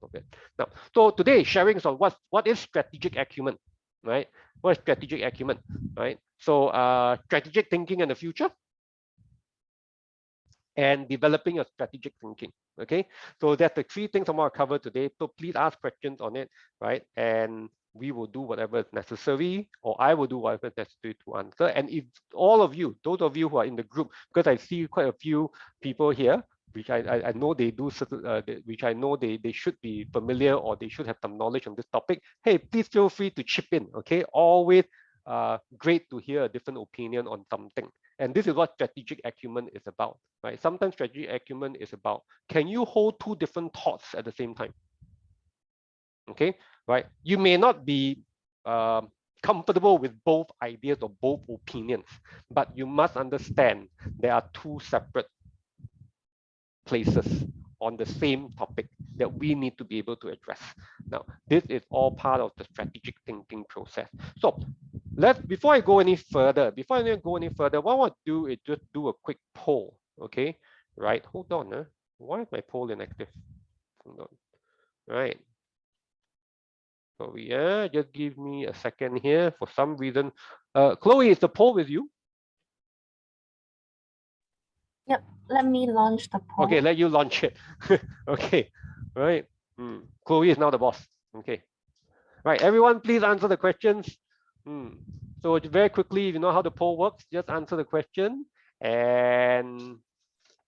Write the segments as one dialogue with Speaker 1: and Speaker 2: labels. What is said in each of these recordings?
Speaker 1: Okay. Now, so today sharing is on what is strategic acumen, right? What is strategic acumen, right? So strategic thinking in the future and developing a strategic thinking. Okay, so that's the three things I want to cover today. So please ask questions on it, right? And we will do whatever is necessary, or I will do whatever is necessary to answer. And if all of you, those of you who are in the group, because I see quite a few people here, which I know they do, which I know they should be familiar or they should have some knowledge on this topic. Hey, please feel free to chip in. Okay, always great to hear a different opinion on something. And this is what strategic acumen is about, right? Sometimes strategic acumen is about, can you hold two different thoughts at the same time? Okay, right? You may not be comfortable with both ideas or both opinions, but you must understand there are two separate places on the same topic that we need to be able to address. Now, this is all part of the strategic thinking process. So before I go any further, what I want to do is just do a quick poll. Okay, right? Hold on. Why is my poll inactive? Hold on. Right. So yeah, just give me a second here. For some reason, Chloe, is the poll with you?
Speaker 2: Yep. Let me launch the poll.
Speaker 1: Okay, let you launch it. Okay, right. Chloe is now the boss. Okay. Right. Everyone, please answer the questions. So very quickly, if you know how the poll works, just answer the question and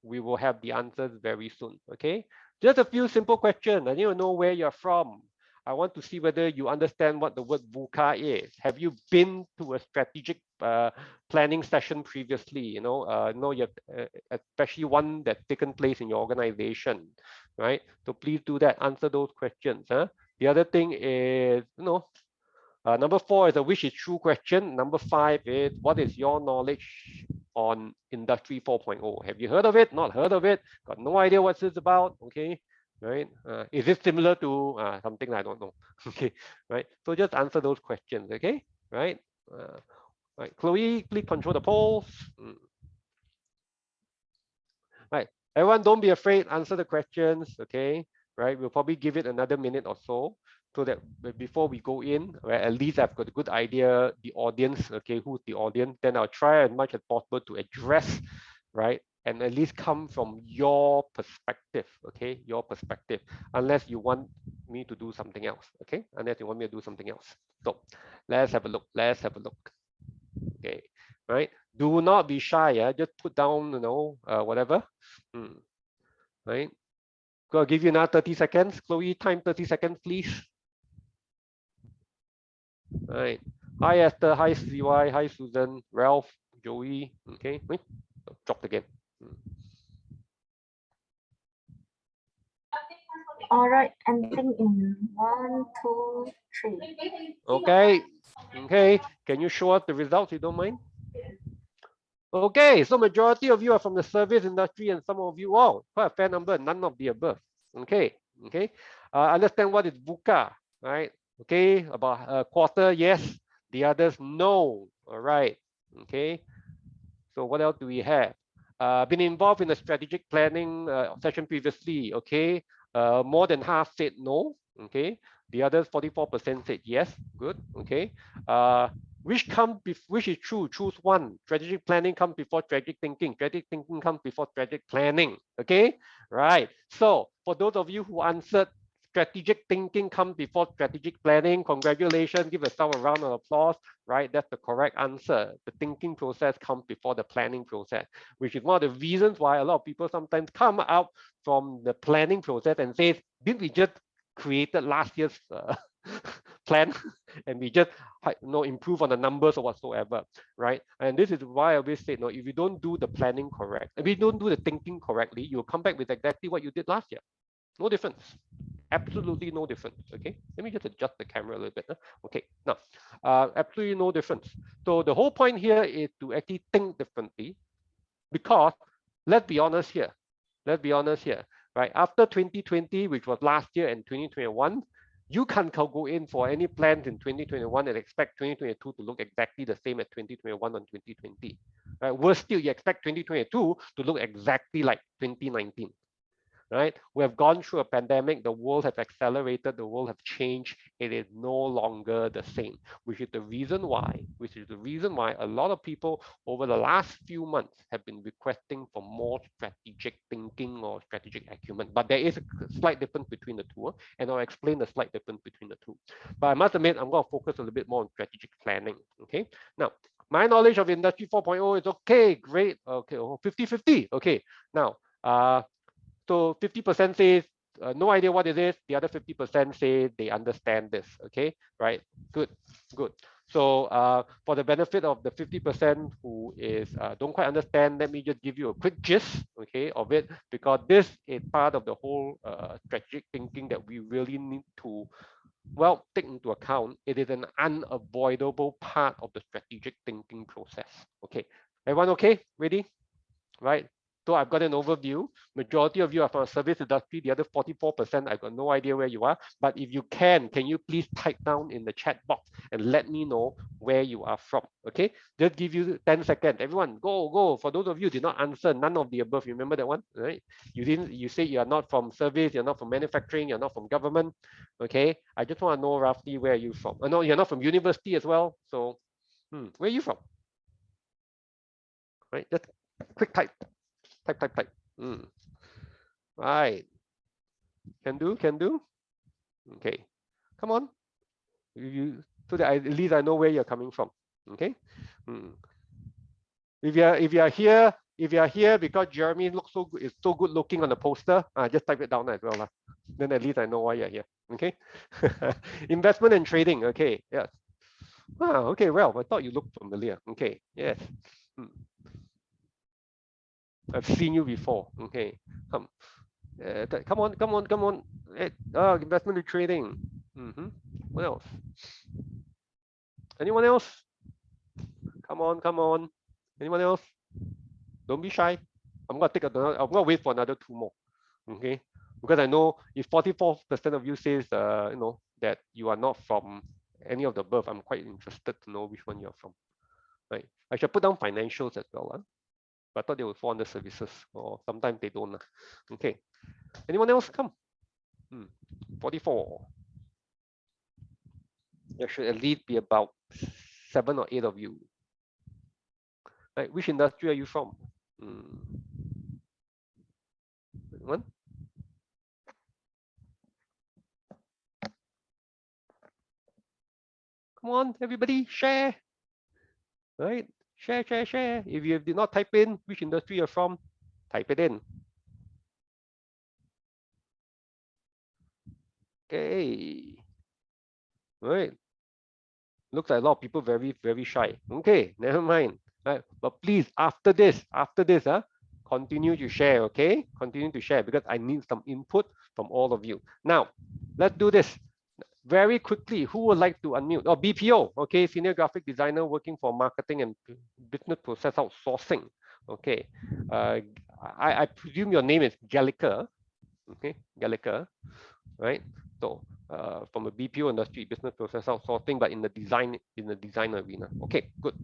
Speaker 1: we will have the answers very soon. Okay, just a few simple questions. I need to know where you're from. I want to see whether you understand what the word VUCA is. Have you been to a strategic planning session previously? You know you have, especially one that's taken place in your organization, right? So please do that. Answer those questions. The other thing is, number 4 is a which is true question. Number 5 is what is your knowledge on Industry 4.0? Have you heard of it? Not heard of it? Got no idea what this is about? Okay, right? Is it similar to something I don't know? Okay, right? So just answer those questions. Okay, right? Right. Chloe, please control the polls. Right. Everyone, don't be afraid. Answer the questions. Okay, right? We'll probably give it another minute or so that before we go in, right, at least I've got a good idea, the audience, okay, who's the audience, then I'll try as much as possible to address, right, and at least come from your perspective, okay, your perspective, unless you want me to do something else, okay, unless you want me to do something else. So let's have a look, okay, right, do not be shy, just put down, whatever, right. I'll give you another 30 seconds. Chloe, time 30 seconds, please. All right. Hi, Esther. Hi, CY. Hi, Susan. Ralph. Joey. Okay. Wait. Dropped again.
Speaker 2: All right. Ending in 1, 2, 3.
Speaker 1: Okay. Okay. Can you show us the results, if you don't mind? Okay. So majority of you are from the service industry, and some of you, wow, quite a fair number. None of the above. Okay. Okay. Understand what is VUCA, right? Okay. About a quarter, yes. The others, no. All right. Okay. So what else do we have? Been involved in the strategic planning session previously. Okay, more than half said no. Okay, the others 44% said yes. Good. Okay, which is true? Choose one. Strategic planning comes before strategic thinking. Strategic thinking comes before strategic planning. Okay, right. So for those of you who answered strategic thinking comes before strategic planning, congratulations. Give yourself a round of applause. Right, that's the correct answer. The thinking process comes before the planning process, which is one of the reasons why a lot of people sometimes come out from the planning process and say, didn't we just created last year's plan and we just improve on the numbers or whatsoever, right? And this is why I always say, if you don't do the planning correct, if you don't do the thinking correctly, you'll come back with exactly what you did last year. No difference. Absolutely no difference. Okay, let me just adjust the camera a little bit. Okay, now absolutely no difference. So the whole point here is to actually think differently, because let's be honest here, right? After 2020, which was last year, and 2021, you can't go in for any plans in 2021 and expect 2022 to look exactly the same as 2021 on 2020. Right? Worse still, you expect 2022 to look exactly like 2019. right? We have gone through a pandemic. The world has accelerated. The world has changed. It is no longer the same, which is the reason why, a lot of people over the last few months have been requesting for more strategic thinking or strategic acumen. But there is a slight difference between the two, and I'll explain the slight difference between the two. But I must admit, I'm going to focus a little bit more on strategic planning. Okay. Now, my knowledge of Industry 4.0 is okay, great. Okay, 50-50. Okay. Now, so 50% says no idea what it is. The other 50% say they understand this. Okay, right? Good, good. So for the benefit of the 50% who is don't quite understand, let me just give you a quick gist, okay, of it, because this is part of the whole strategic thinking that we really need to, well, take into account. It is an unavoidable part of the strategic thinking process. Okay, everyone okay? Ready? Right? So I've got an overview. Majority of you are from service industry. The other 44%, I've got no idea where you are. But if you can you please type down in the chat box and let me know where you are from? Okay, just give you 10 seconds. Everyone, go. For those of you who did not answer, none of the above. Remember that one, right? You didn't. You say you are not from service. You're not from manufacturing. You're not from government. Okay, I just want to know roughly where you're from. No, you're not from university as well. So, where are you from? Right, just quick type. Type. Right. Can do. Okay. Come on. So that at least I know where you're coming from. Okay. If you are here because Jeremy looks is so good looking on the poster, just type it down as well. Then at least I know why you're here. Okay. Investment and trading. Okay. Yes. Wow. Okay. Well, I thought you looked familiar. Okay. Yes. I've seen you before. Okay. Come on. Investment and trading. What else? Anyone else? Come on. Anyone else? Don't be shy. I'm gonna wait for another 2 more. Okay. Because I know if 44% of you says that you are not from any of the above, I'm quite interested to know which one you're from. Right. I should put down financials as well. But I thought they would fall under services, or sometimes they don't. Okay. Anyone else? Come. 44. There should at least be about 7 or 8 of you. Right? Which industry are you from? One. Come on, everybody, share. Right? Share. If you did not type in which industry you're from, type it in. Okay. Right. Looks like a lot of people very, very shy. Okay, never mind. Right. But please, after this, continue to share, okay? Continue to share because I need some input from all of you. Now, let's do this. Very quickly, who would like to unmute? Oh, BPO, okay, senior graphic designer working for marketing and business process outsourcing. Okay, I presume your name is Gallica, okay, Gallica, right? So from a BPO industry, business process outsourcing, but in the design arena. Okay, good.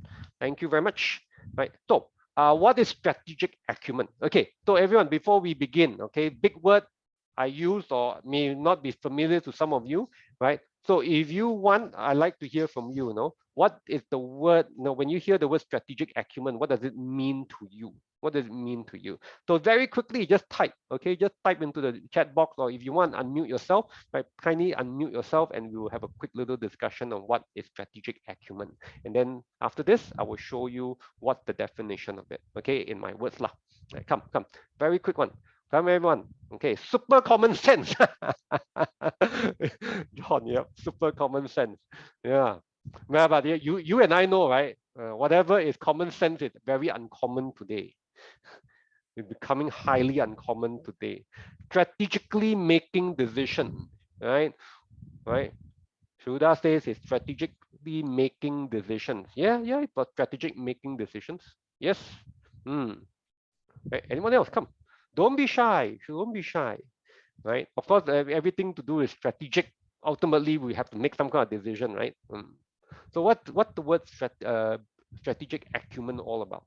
Speaker 1: Thank you very much. Right. So what is strategic acumen? Okay, so everyone, before we begin, okay, big word I use or may not be familiar to some of you, right? So if you want, I'd like to hear from you, what is the word, when you hear the word strategic acumen, what does it mean to you? What does it mean to you? So very quickly, just type, okay? Just type into the chat box, or if you want, unmute yourself, right? Kindly unmute yourself and we will have a quick little discussion on what is strategic acumen. And then after this, I will show you what the definition of it, okay? In my words lah. Right, come. Very quick one. Come everyone. Okay, super common sense. John, yeah, super common sense. Yeah. But you and I know, right? Whatever is common sense is very uncommon today. It's becoming highly uncommon today. Strategically making decisions, right? Right. Shuda says it's strategically making decisions. Yeah, but strategic making decisions. Yes. Right. Anyone else? Come. Don't be shy. Don't be shy. Right. Of course, everything to do is strategic. Ultimately, we have to make some kind of decision, right? So what the word strategic acumen all about?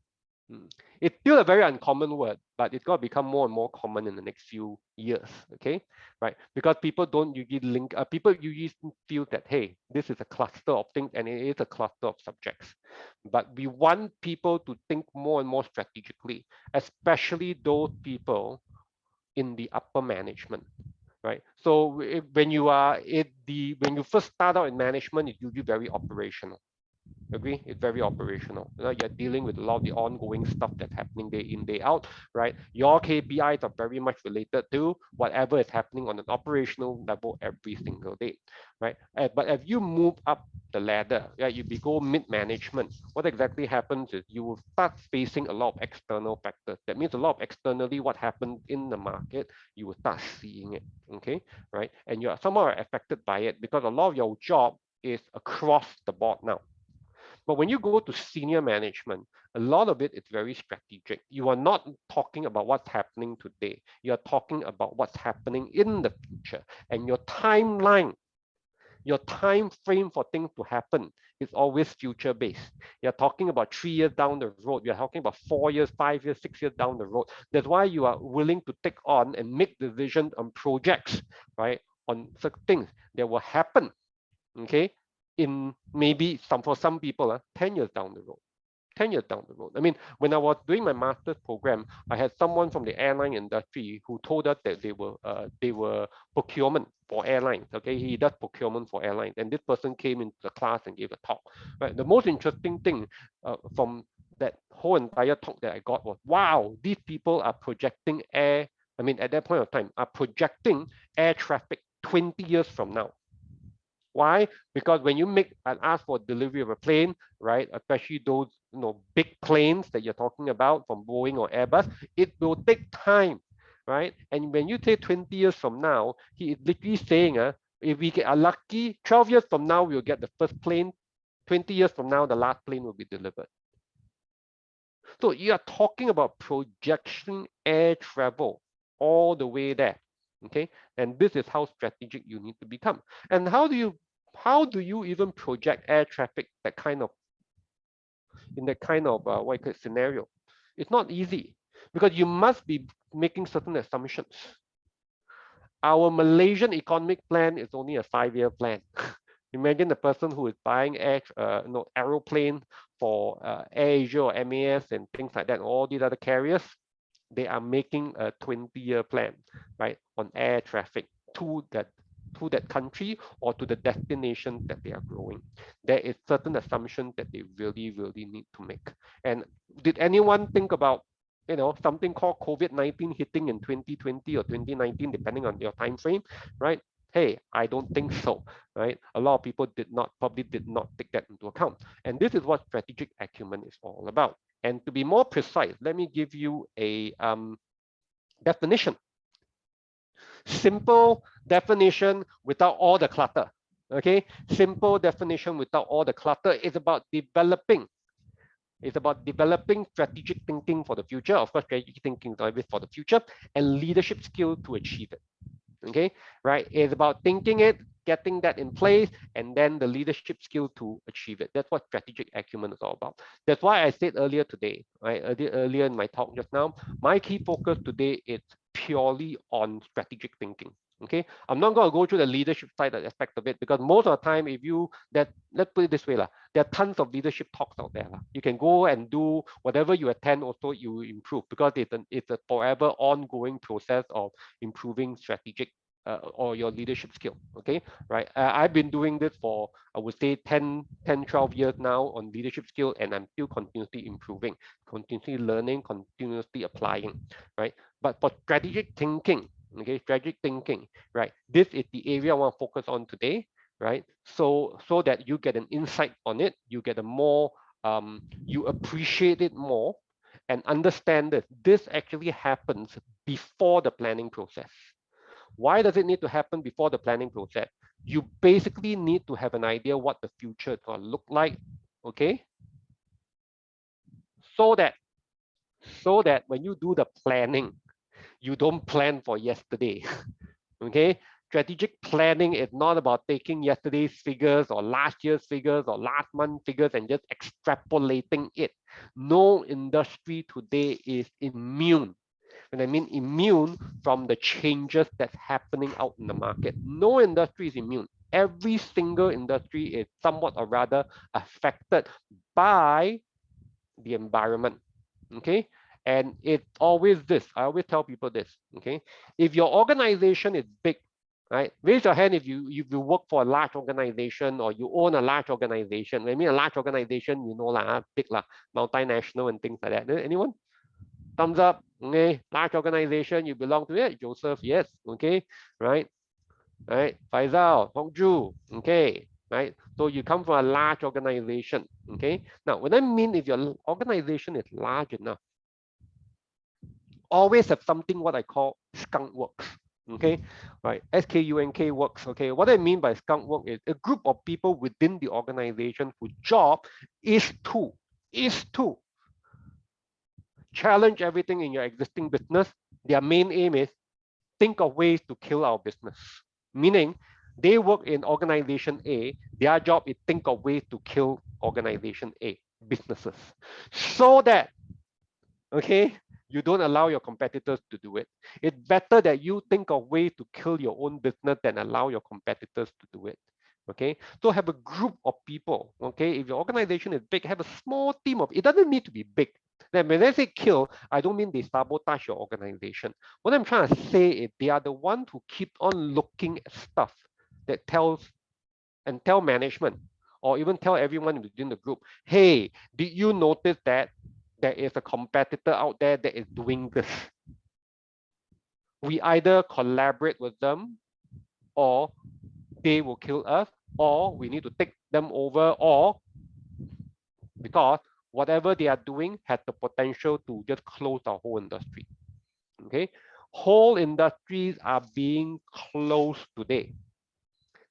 Speaker 1: It's still a very uncommon word, but it's going to become more and more common in the next few years, okay? Right? Because people don't usually link, people usually feel that, hey, this is a cluster of things and it is a cluster of subjects. But we want people to think more and more strategically, especially those people in the upper management, right? So when you first start out in management, it's usually very operational. Agree? It's very operational. You know, you're dealing with a lot of the ongoing stuff that's happening day in, day out, right? Your KPIs are very much related to whatever is happening on an operational level every single day, right? But if you move up the ladder, right, you go mid-management, what exactly happens is you will start facing a lot of external factors. That means a lot of externally what happens in the market, you will start seeing it, okay, right? And you are somehow affected by it because a lot of your job is across the board now. But when you go to senior management, a lot of it is very strategic. You are not talking about what's happening today. You're talking about what's happening in the future. And your timeline, your time frame for things to happen is always future based. You're talking about 3 years down the road. You're talking about 4 years, 5 years, 6 years down the road. That's why you are willing to take on and make decisions on projects, right? On certain things that will happen, okay, in maybe for some people, 10 years down the road. 10 years down the road. I mean, when I was doing my master's program, I had someone from the airline industry who told us that they were procurement for airlines. Okay, he does procurement for airlines, and this person came into the class and gave a talk. Right, the most interesting thing from that whole entire talk that I got was, wow, these people are projecting I mean, at that point of time, are projecting air traffic 20 years from now. Why? Because when you make and ask for delivery of a plane, right, especially those big planes that you're talking about from Boeing or Airbus, it will take time, right? And when you say 20 years from now, he is literally saying, if we get lucky, 12 years from now, we'll get the first plane. 20 years from now, the last plane will be delivered. So you are talking about projection air travel all the way there. Okay, and this is how strategic you need to become. And how do you even project air traffic in that kind of scenario? It's not easy because you must be making certain assumptions. Our Malaysian economic plan is only a 5-year plan. Imagine the person who is buying aeroplane for AirAsia or MAS and things like that, all these other carriers. They are making a 20-year plan, right, on air traffic to that country or to the destination that they are growing. There is certain assumptions that they really, really need to make. And did anyone think about something called COVID-19 hitting in 2020 or 2019, depending on your time frame, right? Hey, I don't think so, right? A lot of people probably did not take that into account. And this is what strategic acumen is all about. And to be more precise, let me give you a definition. Simple definition without all the clutter. Okay, simple definition without all the clutter is about developing. It's about developing strategic thinking for the future. Of course, strategic thinking is always for the future, and leadership skill to achieve it. Okay, right? It's about thinking it, getting that in place, and then the leadership skill to achieve it. That's what strategic acumen is all about. That's why I said earlier today, right? Earlier in my talk just now, my key focus today is purely on strategic thinking. Okay, I'm not going to go through the leadership side aspect of it because most of the time, let's put it this way, there are tons of leadership talks out there. You can go and do whatever you attend, also you improve because it's a forever ongoing process of improving strategic or your leadership skill. Okay, right? I've been doing this for, I would say, 10, 12 years now on leadership skill, and I'm still continuously improving, continuously learning, continuously applying, right? But for strategic thinking, okay, strategic thinking, right? This is the area I want to focus on today, right? So that you get an insight on it, you get a more, you appreciate it more, and understand that this actually happens before the planning process. Why does it need to happen before the planning process? You basically need to have an idea what the future is going to look like, okay? So that when you do the planning, you don't plan for yesterday, okay? Strategic planning is not about taking yesterday's figures or last year's figures or last month's figures and just extrapolating it. No industry today is immune. And I mean immune from the changes that's happening out in the market. No industry is immune. Every single industry is somewhat or rather affected by the environment. Okay. And it's always this. I always tell people this. Okay. If your organization is big, right? Raise your hand if you work for a large organization or you own a large organization. When I mean a large organization, you know lah, big lah, multinational and things like that. Anyone? Thumbs up. Okay. Large organization, you belong to it. Joseph, yes. Okay. Right. Right. Faisal, Hongju. Okay. Right. So you come from a large organization. Okay. Now, what I mean if your organization is large enough, always have something what I call skunk works. Okay, right? SKUNK works. Okay, what I mean by skunk work is a group of people within the organization whose job is to challenge everything in your existing business. Their main aim is think of ways to kill our business. Meaning they work in organization A, their job is think of ways to kill organization A, businesses. So that, okay, you don't allow your competitors to do it. It's better that you think of ways to kill your own business than allow your competitors to do it. Okay, so have a group of people. Okay, if your organization is big, have a small team of, it doesn't need to be big. Then when I say kill, I don't mean they sabotage your organization. What I'm trying to say is they are the ones who keep on looking at stuff that tell management or even tell everyone within the group, hey, did you notice that there is a competitor out there that is doing this? We either collaborate with them or they will kill us, or we need to take them over, or because whatever they are doing has the potential to just close our whole industry. Okay, whole industries are being closed today.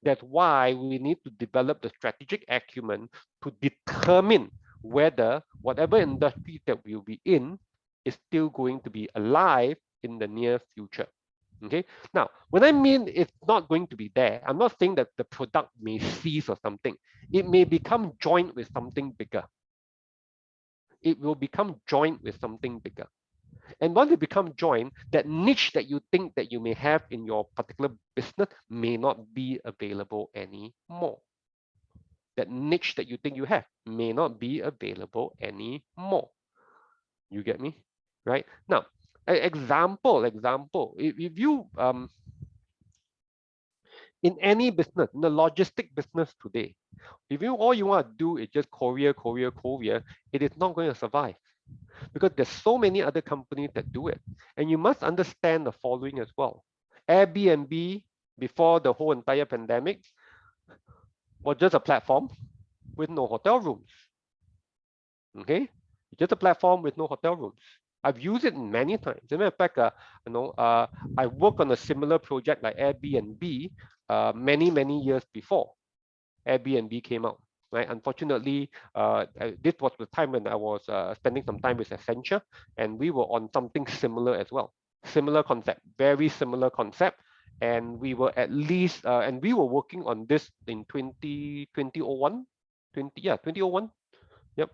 Speaker 1: That's why we need to develop the strategic acumen to determine whether whatever industry that we'll be in is still going to be alive in the near future. Okay. Now, when I mean it's not going to be there, I'm not saying that the product may cease or something. It may become joined with something bigger. It will become joined with something bigger. And once it becomes joined, that niche that you think that you may have in your particular business may not be available anymore. That niche that you think you have may not be available anymore. You get me? Right? Now, example, if you in any business, in the logistic business today, if you all you want to do is just courier, it is not going to survive because there's so many other companies that do it. And you must understand the following as well. Airbnb, before the whole entire pandemic, was just a platform with no hotel rooms. Okay, just a platform with no hotel rooms. I've used it many times. As a matter of fact, I worked on a similar project like Airbnb many years before Airbnb came out. Right. Unfortunately, this was the time when I was spending some time with Accenture, and we were on something similar as well. Similar concept, very similar concept, and we were at least, and we were working on this in 2001. Yep.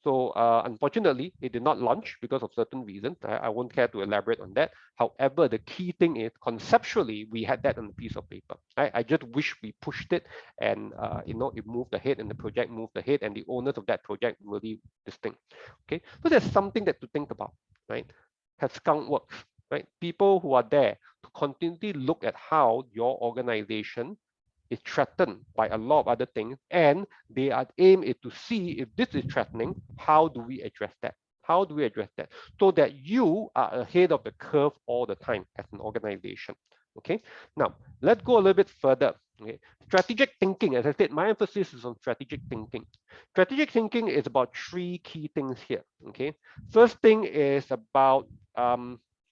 Speaker 1: So unfortunately, it did not launch because of certain reasons. I won't care to elaborate on that. However, the key thing is conceptually, we had that on a piece of paper. I just wish we pushed it and it moved ahead and the project moved ahead and the owners of that project really distinct. Okay, so there's something that to think about, right? Have skunk works, right? People who are there to continually look at how your organization is threatened by a lot of other things, and their aim is to see if this is threatening, how do we address that? How do we address that? So that you are ahead of the curve all the time as an organization. Okay. Now, let's go a little bit further. Okay. Strategic thinking, as I said, my emphasis is on strategic thinking. Strategic thinking is about three key things here. Okay. First thing is about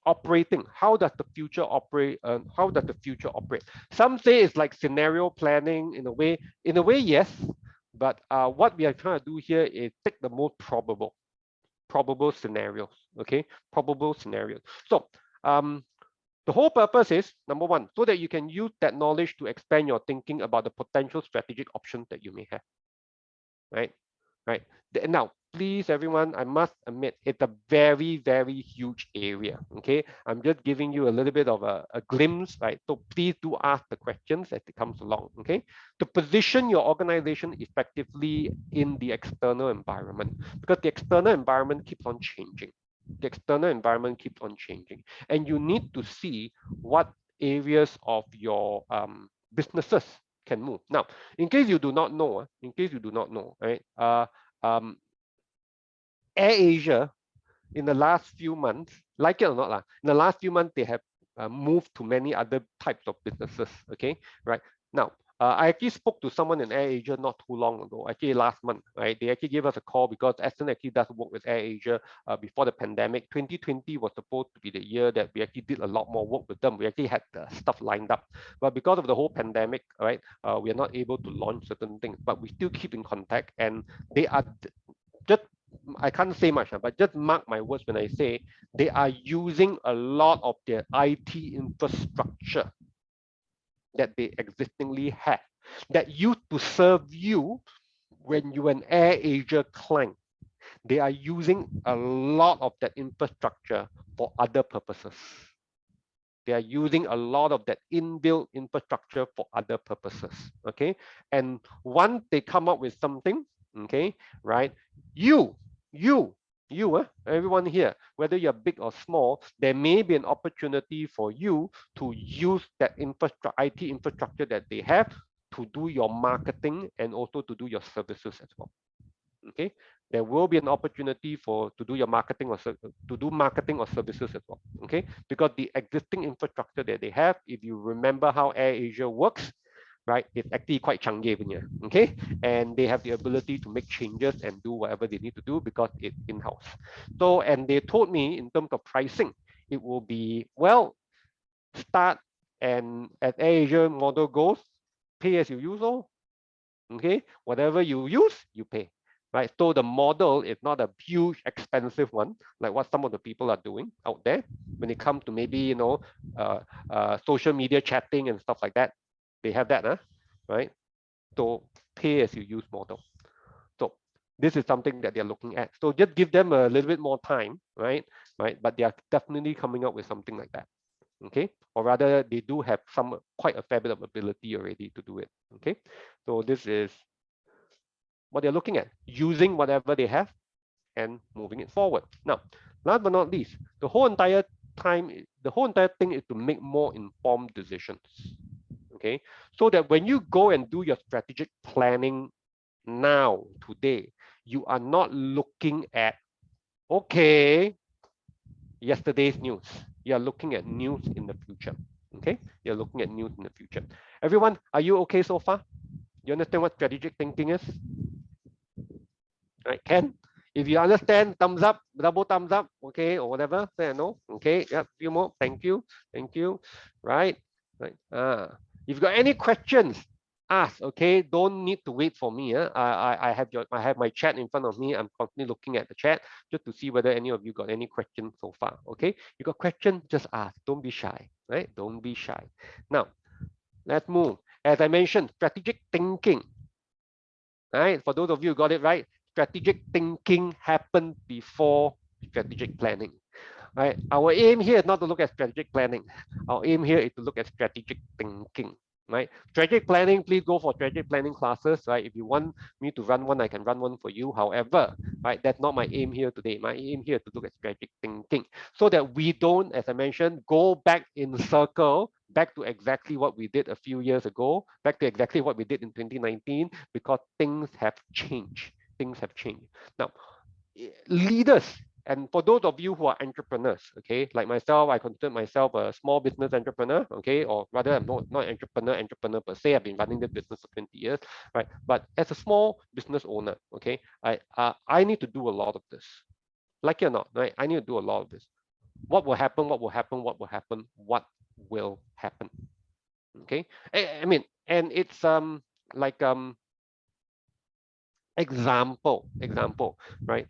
Speaker 1: operating. How does the future operate? How does the future operate? Some say it's like scenario planning in a way. In a way, yes. But what we are trying to do here is take the most probable scenarios. Okay, probable scenarios. So The whole purpose is, number one, so that you can use that knowledge to expand your thinking about the potential strategic options that you may have, right? Right. Now, please, everyone, I must admit, it's a very, very huge area, okay? I'm just giving you a little bit of a glimpse, right? So please do ask the questions as it comes along, okay? To position your organization effectively in the external environment, because the external environment keeps on changing. The external environment keeps on changing, and you need to see what areas of your businesses can move. Now, in case you do not know, right? Um, AirAsia in the last few months, like it or not, in the last few months, they have moved to many other types of businesses, okay, right? Now, I actually spoke to someone in AirAsia not too long ago, actually last month, right? They actually gave us a call because ATCEN actually does work with AirAsia before the pandemic. 2020 was supposed to be the year that we actually did a lot more work with them. We actually had the stuff lined up, but because of the whole pandemic, right, we are not able to launch certain things, but we still keep in contact, and they are just, I can't say much, but just mark my words when I say they are using a lot of their IT infrastructure that they existingly have that used to serve you when you were an AirAsia client. They are using a lot of that infrastructure for other purposes. They are using a lot of that inbuilt infrastructure for other purposes, okay? And once they come up with something, okay, right, you, everyone here, whether you're big or small, there may be an opportunity for you to use that IT infrastructure that they have to do your marketing and also to do your services as well. Okay, there will be an opportunity for to do your marketing or to do marketing or services as well. Okay, because the existing infrastructure that they have, if you remember how AirAsia works, right, it's actually quite canggih punya, okay, and they have the ability to make changes and do whatever they need to do because it's in-house. So, and they told me in terms of pricing, it will be, well, start, and as AirAsia model goes, pay as you use all. Okay, whatever you use, you pay, right? So the model is not a huge, expensive one, like what some of the people are doing out there when it comes to maybe, social media chatting and stuff like that. They have that, right? So pay as you use model. So this is something that they're looking at. So just give them a little bit more time, right? Right, but they are definitely coming up with something like that. Okay, or rather they do have some quite a fair bit of ability already to do it. Okay, so this is what they're looking at, using whatever they have and moving it forward. Now, last but not least, the whole entire thing is to make more informed decisions. Okay, so that when you go and do your strategic planning now, today, you are not looking at, okay, yesterday's news. You're looking at news in the future. Okay, you're looking at news in the future. Everyone, are you okay so far? You understand what strategic thinking is? Right, Ken? If you understand, thumbs up, double thumbs up, okay, or whatever, say no. Okay, yeah, few more. Thank you. Right. If you got any questions, ask. Okay, don't need to wait for me. I have my chat in front of me. I'm constantly looking at the chat just to see whether any of you got any questions so far. Okay, you got questions, just ask. Don't be shy. Right? Don't be shy. Now, let's move. As I mentioned, strategic thinking. Right? For those of you who got it right, strategic thinking happens before strategic planning. Right? Our aim here is not to look at strategic planning. Our aim here is to look at strategic thinking. Right? Strategic planning, please go for strategic planning classes. Right? If you want me to run one, I can run one for you. However, right, that's not my aim here today. My aim here is to look at strategic thinking so that we don't, as I mentioned, go back in circle, back to exactly what we did a few years ago, back to exactly what we did in 2019, because things have changed. Things have changed. Now, leaders, and for those of you who are entrepreneurs, okay, like myself, I consider myself a small business entrepreneur, okay, or rather I'm not entrepreneur per se. I've been running the business for 20 years, right? But as a small business owner, okay, I need to do a lot of this, like it or not, right? I need to do a lot of this. What will happen? What will happen? What will happen? What will happen? Okay, I mean, and it's like Example, right?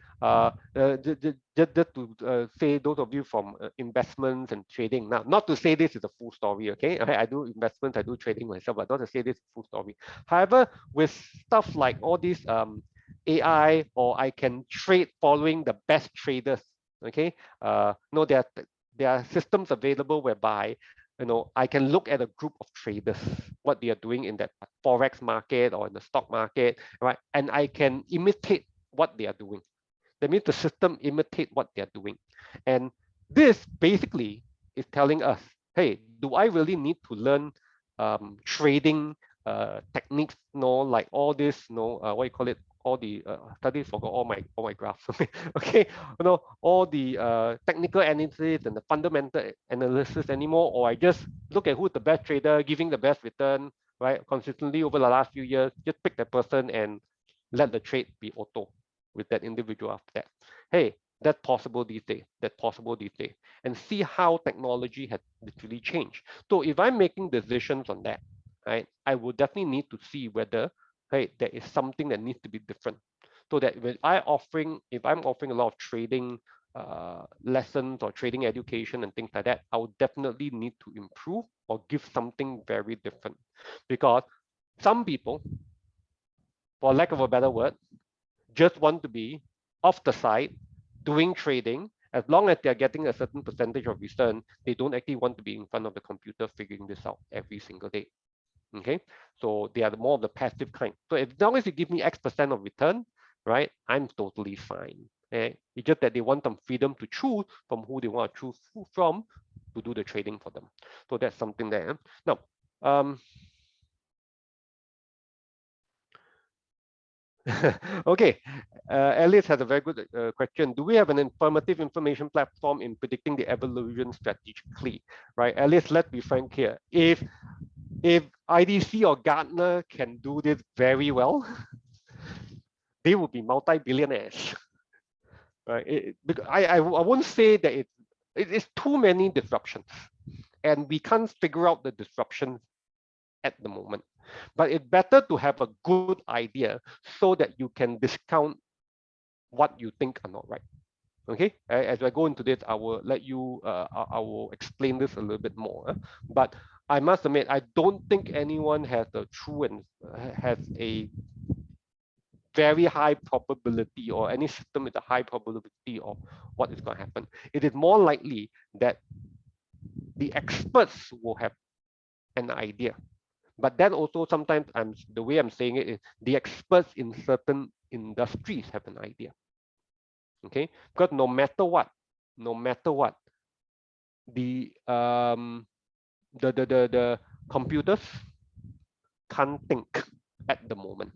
Speaker 1: Just to say, those of you from investments and trading, now, not to say this is a full story, okay? I do investments, I do trading myself, but not to say this is a full story. However, with stuff like all these AI, or I can trade following the best traders, okay? No, there are systems available whereby I can look at a group of traders, what they are doing in that forex market or in the stock market, right? And I can imitate what they are doing. That means the system imitate what they are doing. And this basically is telling us, hey, do I really need to learn trading techniques, like all this, what you call it, all the studies, forgot all my graphs. Okay, all the technical analysis and the fundamental analysis anymore, or I just look at who's the best trader, giving the best return, right, consistently over the last few years, just pick that person and let the trade be auto with that individual after that. Hey, that's possible these days. And see how technology has literally changed. So if I'm making decisions on that, right, I will definitely need to see whether, hey, there is something that needs to be different. So that if I'm offering a lot of trading lessons or trading education and things like that, I would definitely need to improve or give something very different. Because some people, for lack of a better word, just want to be off the side doing trading. As long as they're getting a certain percentage of return, they don't actually want to be in front of the computer figuring this out every single day. Okay, so they are more of the passive kind. So as long as you give me X% of return, right, I'm totally fine. Okay? It's just that they want some freedom to choose from who they want to choose from to do the trading for them. So that's something there. Now, okay, Alice has a very good question. Do we have an informative information platform in predicting the evolution strategically? Right, Alice, let's be frank here. If IDC or Gartner can do this very well, they will be multi-billionaires. Right? Because I won't say that it's too many disruptions, and we can't figure out the disruptions at the moment. But it's better to have a good idea so that you can discount what you think are not right. Okay, as I go into this, I will let you, I will explain this a little bit more. But I must admit, I don't think anyone has a true and has a very high probability, or any system with a high probability of what is going to happen. It is more likely that the experts will have an idea. But then also sometimes the way I'm saying it is the experts in certain industries have an idea. Okay, because no matter what, the computers can't think at the moment.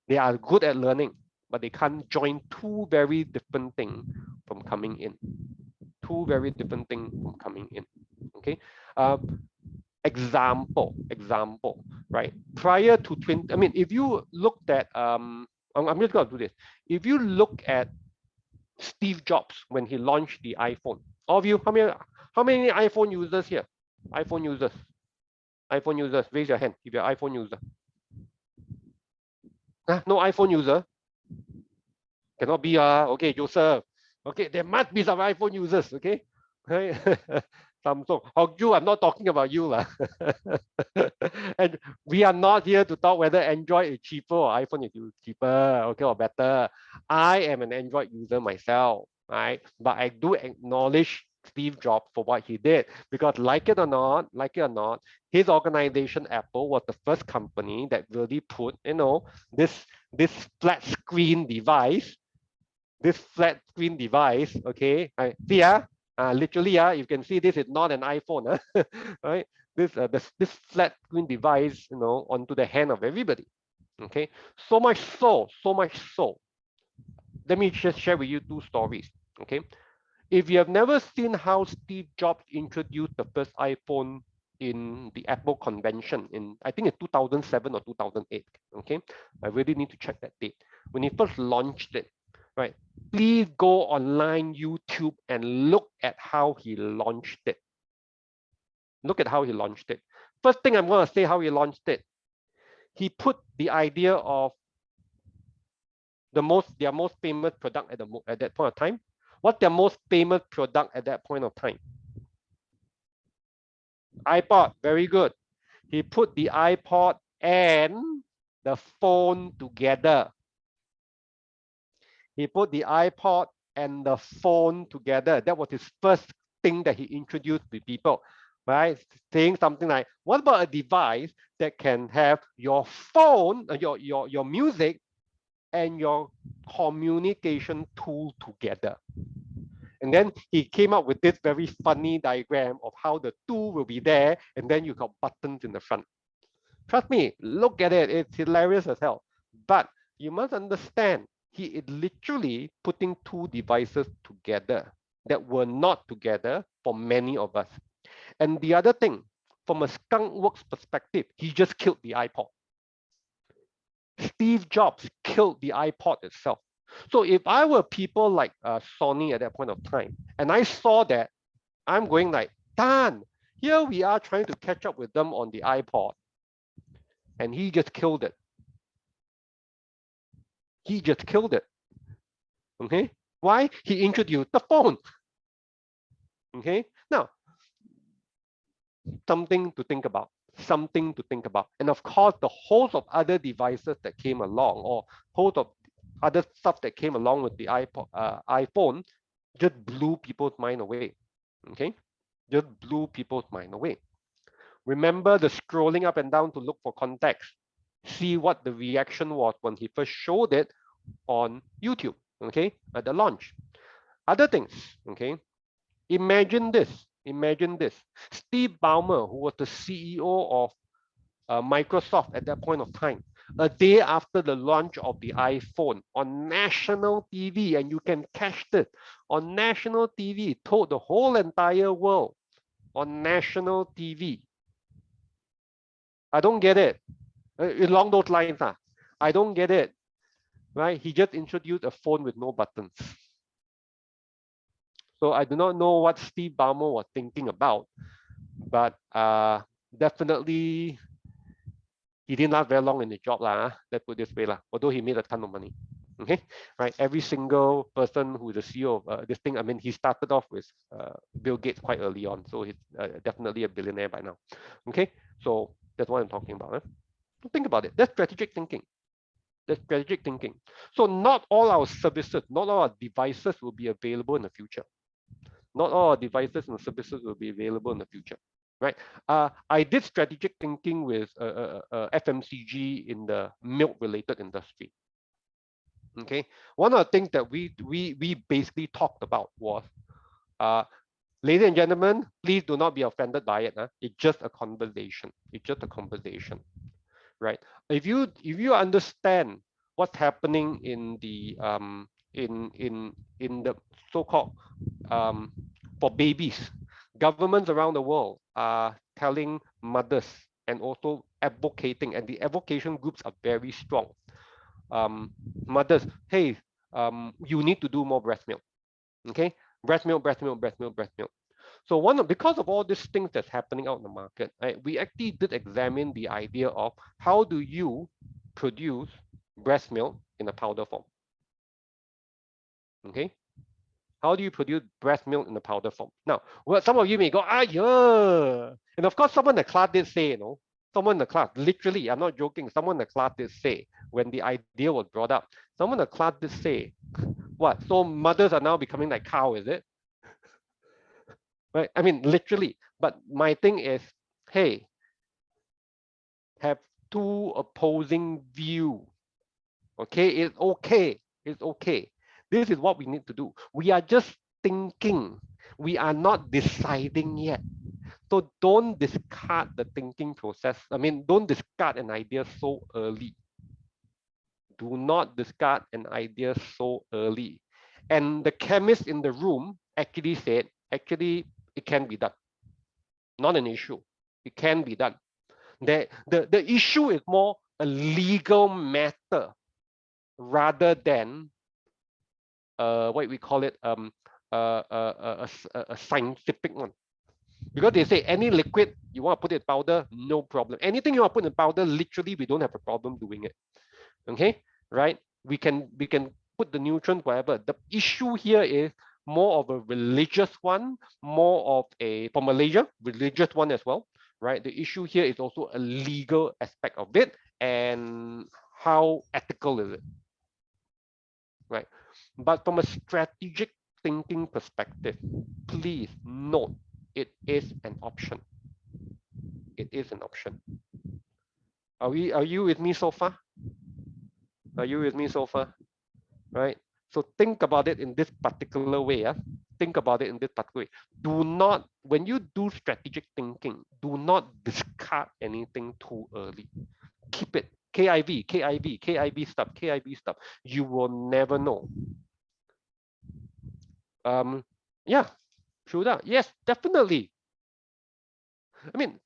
Speaker 1: They are good at learning, but they can't join two very different things from coming in. Okay. Example, right? Prior to 20, I mean, if you looked at, I'm just going to do this. If you look at Steve Jobs when he launched the iPhone, all of you, how many iPhone users here? iPhone users, raise your hand if you're iPhone user. No iPhone user? Cannot be, okay, Joseph. Okay, there must be some iPhone users, okay? Right? Samsung. Oh, you, I'm not talking about you. And we are not here to talk whether Android is cheaper or iPhone is cheaper, okay, or better. I am an Android user myself, right? But I do acknowledge Steve Jobs for what he did, because like it or not, his organization Apple was the first company that really put, this flat screen device, okay, see, literally, you can see this is not an iPhone, right? This flat screen device, onto the hand of everybody. Okay, so much so. Let me just share with you two stories. Okay, if you have never seen how Steve Jobs introduced the first iPhone in the Apple convention in, I think it's 2007 or 2008. Okay, I really need to check that date when he first launched it. Right, please go online YouTube and look at how he launched it. First thing I'm going to say how he launched it. He put the idea of their most famous product at that point of time? What's their most famous product at that point of time? iPod, very good. He put the iPod and the phone together. He put the iPod and the phone together. That was his first thing that he introduced to people, right? Saying something like, what about a device that can have your phone, your music and your communication tool together? And then he came up with this very funny diagram of how the two will be there, and then you got buttons in the front. Trust me, look at it. It's hilarious as hell. But you must understand, he is literally putting two devices together that were not together for many of us. And the other thing, from a Skunk Works perspective, he just killed the iPod. Steve Jobs killed the iPod itself. So if I were people like Sony at that point of time, and I saw that, I'm going like, Dan, here we are trying to catch up with them on the iPod. And he just killed it. He just killed it. Okay? Why? He introduced the phone. Okay? Now, something to think about. Something to think about. And of course, the host of other devices that came along, or host of other stuff that came along with the iPhone, just blew people's mind away. Okay? Just blew people's mind away. Remember the scrolling up and down to look for context. See what the reaction was when he first showed it on YouTube, okay, at the launch. Other things, okay, imagine this. Steve Ballmer, who was the CEO of Microsoft at that point of time, a day after the launch of the iPhone on national TV, and you can catch this on national TV, told the whole entire world on national TV. I don't get it. Along those lines, I don't get it. Right? He just introduced a phone with no buttons. So I do not know what Steve Ballmer was thinking about, but definitely he didn't last very long in the job, let's put it this way, although he made a ton of money. Okay, right? Every single person who is the CEO of this thing, I mean, he started off with Bill Gates quite early on, so he's definitely a billionaire by now. Okay, so that's what I'm talking about. Think about it. That's strategic thinking. That's strategic thinking. So not all our services, not all our devices will be available in the future. Not all our devices and services will be available in the future, right? I did strategic thinking with FMCG in the milk-related industry. Okay, one of the things that we basically talked about was, ladies and gentlemen, please do not be offended by it. It's just a conversation. It's just a conversation, right? If you understand what's happening in the in the so-called for babies, governments around the world are telling mothers and also advocating, and the advocation groups are very strong. Mothers, hey, you need to do more breast milk. Okay, breast milk. So because of all these things that's happening out in the market, right, we actually did examine the idea of how do you produce breast milk in a powder form. Okay, how do you produce breast milk in a powder form? Now, well, some of you may go, yeah, and of course, someone in the class did say, someone in the class, literally, I'm not joking, someone in the class did say, when the idea was brought up, someone in the class did say, what? So mothers are now becoming like cow, is it? Right? I mean, literally. But my thing is, hey, have two opposing view. Okay, it's okay. It's okay. This is what we need to do. We are just thinking. We are not deciding yet. So don't discard the thinking process. I mean, don't discard an idea so early. Do not discard an idea so early. And the chemist in the room actually said, actually, it can be done. Not an issue. It can be done. The issue is more a legal matter rather than what we call it a scientific one. Because they say any liquid you want to put in powder, no problem. Anything you want to put in powder, literally we don't have a problem doing it. Okay, right? We can put the nutrients, whatever. The issue here is more of a religious one, more of a, for Malaysia, religious one as well, right? The issue here is also a legal aspect of it, and how ethical is it, right? But from a strategic thinking perspective, please note it is an option. It is an option. Are you with me so far? Are you with me so far? Right? So think about it in this particular way. Think about it in this particular way. Do not, when you do strategic thinking, do not discard anything too early. Keep it. KIV, KIV, KIV stuff, KIV stuff. You will never know. Yeah, true that. Yes, definitely. I mean,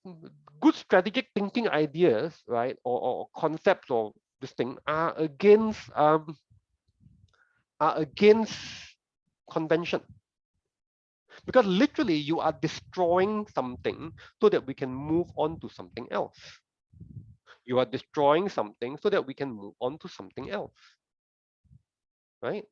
Speaker 1: good strategic thinking ideas, right, or concepts or this thing are against convention, because literally you are destroying something so that we can move on to something else. You are destroying something so that we can move on to something else, right?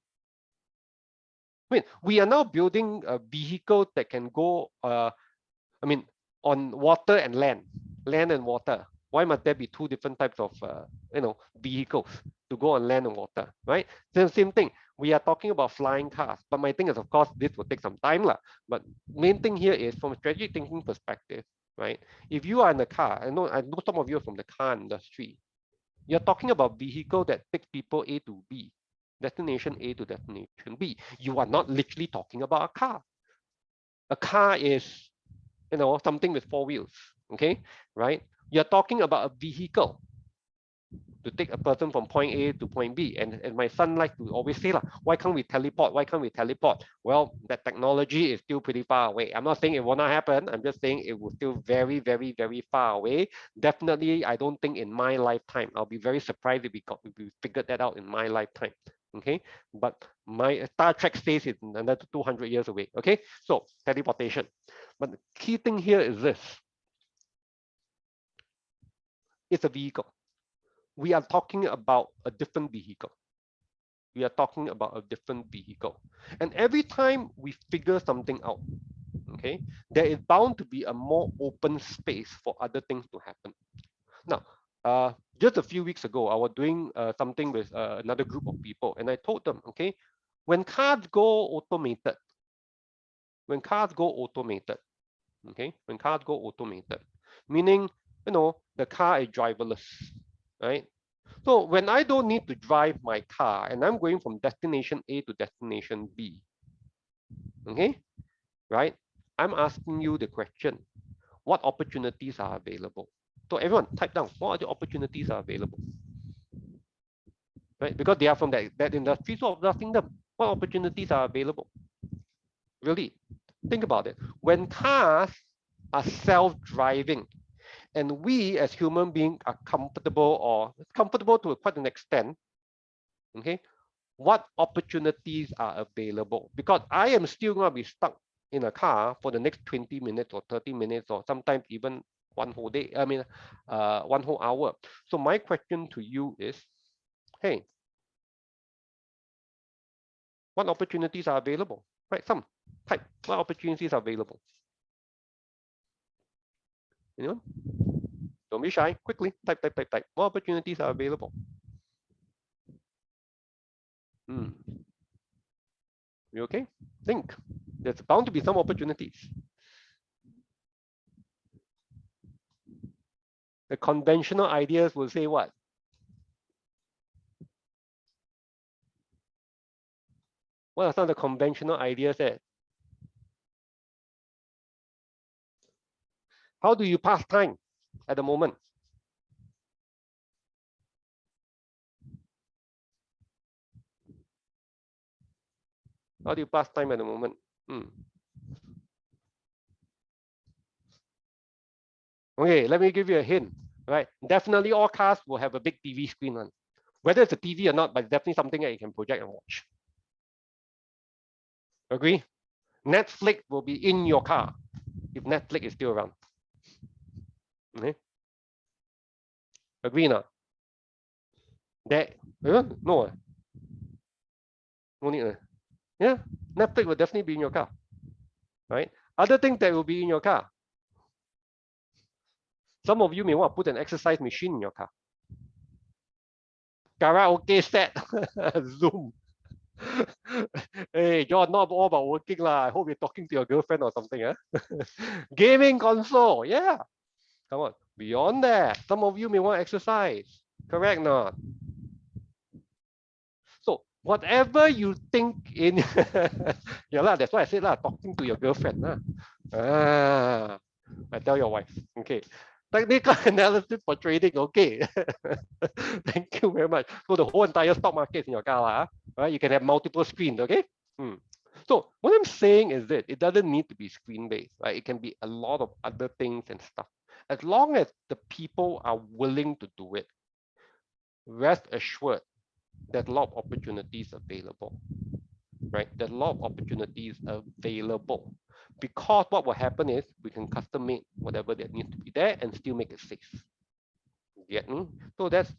Speaker 1: I mean, we are now building a vehicle that can go on water and land and water. Why must there be two different types of vehicles to go on land and water, right? Same thing. We are talking about flying cars, but my thing is, of course, this will take some time lah. But main thing here is from a strategic thinking perspective, right? If you are in a car, I know some of you are from the car industry. You're talking about vehicle that takes people A to B, destination A to destination B. You are not literally talking about a car. A car is something with four wheels, okay, right? You're talking about a vehicle to take a person from point A to point B. And my son likes to always say, why can't we teleport? Why can't we teleport? Well, that technology is still pretty far away. I'm not saying it will not happen. I'm just saying it will still very, very, very far away. Definitely, I don't think in my lifetime. I'll be very surprised if we figured that out in my lifetime. Okay, but my Star Trek says it's another 200 years away. Okay, so teleportation. But the key thing here is this. It's a vehicle. We are talking about a different vehicle. We are talking about a different vehicle. And every time we figure something out, okay, there is bound to be a more open space for other things to happen. Now, just a few weeks ago, I was doing something with another group of people, and I told them, okay, when cars go automated, meaning, the car is driverless, right? So when I don't need to drive my car and I'm going from destination A to destination B, okay, right? I'm asking you the question, what opportunities are available? So everyone type down, what are the opportunities are available? Right? Because they are from that industry, so I'm asking them, what opportunities are available? Really, think about it. When cars are self-driving, and we as human beings are comfortable to quite an extent, okay, what opportunities are available? Because I am still going to be stuck in a car for the next 20 minutes or 30 minutes or sometimes even one whole day, one whole hour. So my question to you is, hey, what opportunities are available? Right, some type, what opportunities are available? Don't be shy, quickly, type. What opportunities are available? You okay? Think. There's bound to be some opportunities. The conventional ideas will say what? What are some of the conventional ideas there? How do you pass time at the moment? How do you pass time at the moment? Okay, let me give you a hint. Right, definitely all cars will have a big TV screen on. Whether it's a TV or not, but it's definitely something that you can project and watch. Agree? Netflix will be in your car if Netflix is still around. Okay? Agree now? No. No need. Yeah, Netflix will definitely be in your car, right? Other things that will be in your car. Some of you may want to put an exercise machine in your car. Karaoke set, Zoom. Hey, you're not all about working lah. I hope you're talking to your girlfriend or something. Huh? Gaming console, yeah. Come on. Beyond that, some of you may want exercise. Correct not? So whatever you think in, yeah lah. That's why I said lah. Talking to your girlfriend lah. I tell your wife. Okay. Technical analysis for trading. Okay. Thank you very much. So the whole entire stock market is in your car lah. Right? You can have multiple screens. Okay. So what I'm saying is that it doesn't need to be screen-based, right? It can be a lot of other things and stuff. As long as the people are willing to do it, rest assured there's a lot of opportunities available, right? There's a lot of opportunities available because what will happen is we can custom make whatever that needs to be there and still make it safe. You get me? So that's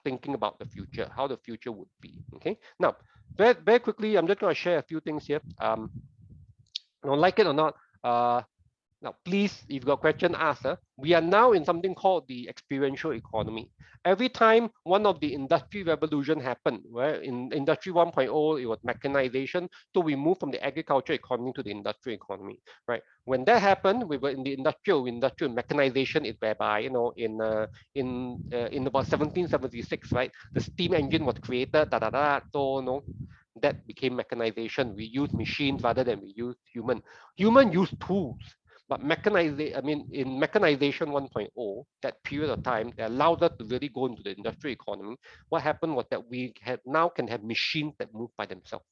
Speaker 1: thinking about the future, how the future would be. Okay. Now, very quickly, I'm just going to share a few things here. Like it or not, now, please, if you've got a question, ask. We are now in something called the experiential economy. Every time one of the industry revolution happened, where in Industry 1.0, it was mechanization. So we moved from the agriculture economy to the industrial economy, right? When that happened, we were in the industrial mechanization is whereby, in about 1776, right? The steam engine was created, so, that became mechanization. We use machines rather than we use human. Human use tools. But in mechanization 1.0, that period of time that allowed us to really go into the industrial economy, what happened was that we now can have machines that move by themselves.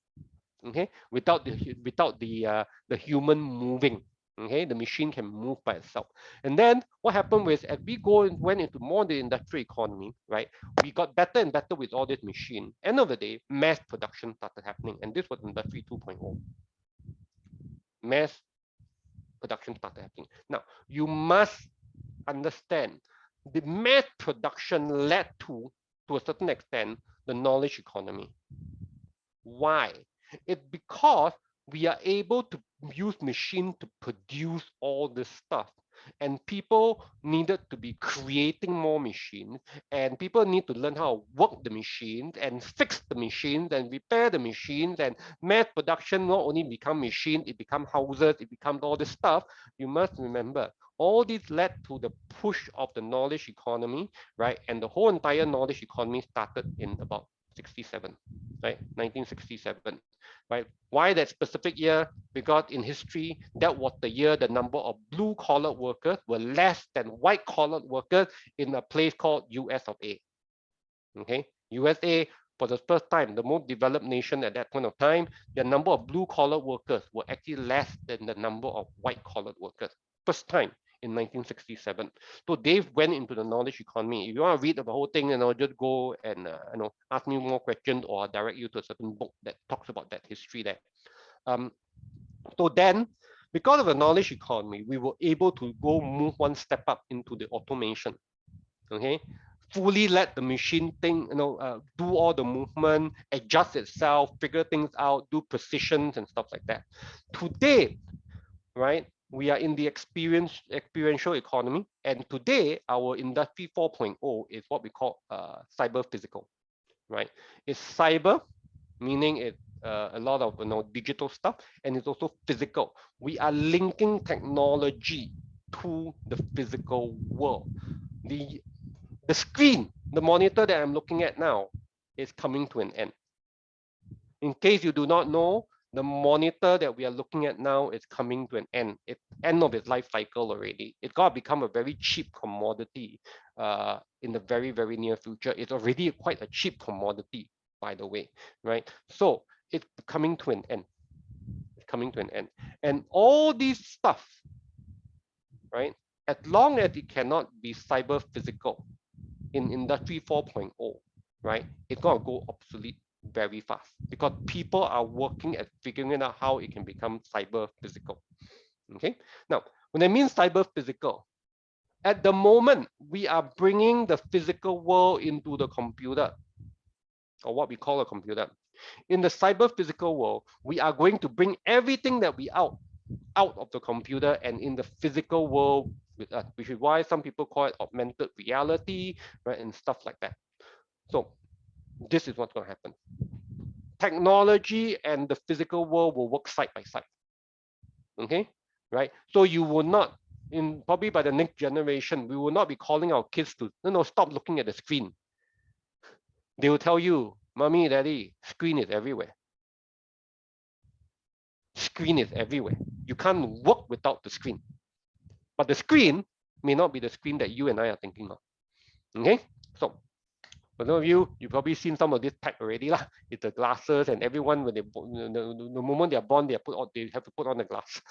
Speaker 1: Okay, without the human moving. Okay, the machine can move by itself. And then what happened was as we went into more the industrial economy, right? We got better and better with all this machine. End of the day, mass production started happening, and this was Industry 2.0. Mass production started happening. Now, you must understand the mass production led to a certain extent, the knowledge economy. Why? It's because we are able to use machine to produce all this stuff. And people needed to be creating more machines, and people need to learn how to work the machines and fix the machines and repair the machines, and mass production not only become machines, it become houses, it becomes all this stuff. You must remember, all this led to the push of the knowledge economy, right? And the whole entire knowledge economy started in about 67, right? 1967, right? Why that specific year? Because in history, that was the year the number of blue-collar workers were less than white-collar workers in a place called US of A. Okay, USA, for the first time, the most developed nation at that point of time, the number of blue-collar workers were actually less than the number of white-collar workers. First time in 1967. So they went into the knowledge economy. If you want to read the whole thing, just go and ask me more questions, or I'll direct you to a certain book that talks about that history there. So then, because of the knowledge economy, we were able to move one step up into the automation. Okay, fully let the machine think, do all the movement, adjust itself, figure things out, do precisions and stuff like that. Today, right, we are in the experiential economy, and today our Industry 4.0 is what we call cyber physical, right? It's cyber, meaning it's a lot of digital stuff, and it's also physical. We are linking technology to the physical world. The screen, the monitor that I'm looking at now, is coming to an end. In case you do not know, the monitor that we are looking at now is coming to an end. It's end of its life cycle already. It's got to become a very cheap commodity in the very, very near future. It's already quite a cheap commodity, by the way, right? So it's coming to an end. It's coming to an end. And all these stuff, right? As long as it cannot be cyber physical in Industry 4.0, right? It's going to go obsolete very fast because people are working at figuring out how it can become cyber physical. Okay. Now, when I mean cyber physical, at the moment we are bringing the physical world into the computer, or what we call a computer. In the cyber physical world, we are going to bring everything that we out of the computer and in the physical world with us, which is why some people call it augmented reality, right, and stuff like that. So this is what's going to happen. Technology and the physical world will work side by side. Okay, right? So you will not, in probably by the next generation, we will not be calling our kids to stop looking at the screen. They will tell you, mommy, daddy, screen is everywhere. Screen is everywhere. You can't work without the screen. But the screen may not be the screen that you and I are thinking of. Okay, so for those of you, you've probably seen some of this tech already lah. It's the glasses, and everyone when the moment they are born, they have to put on the glass.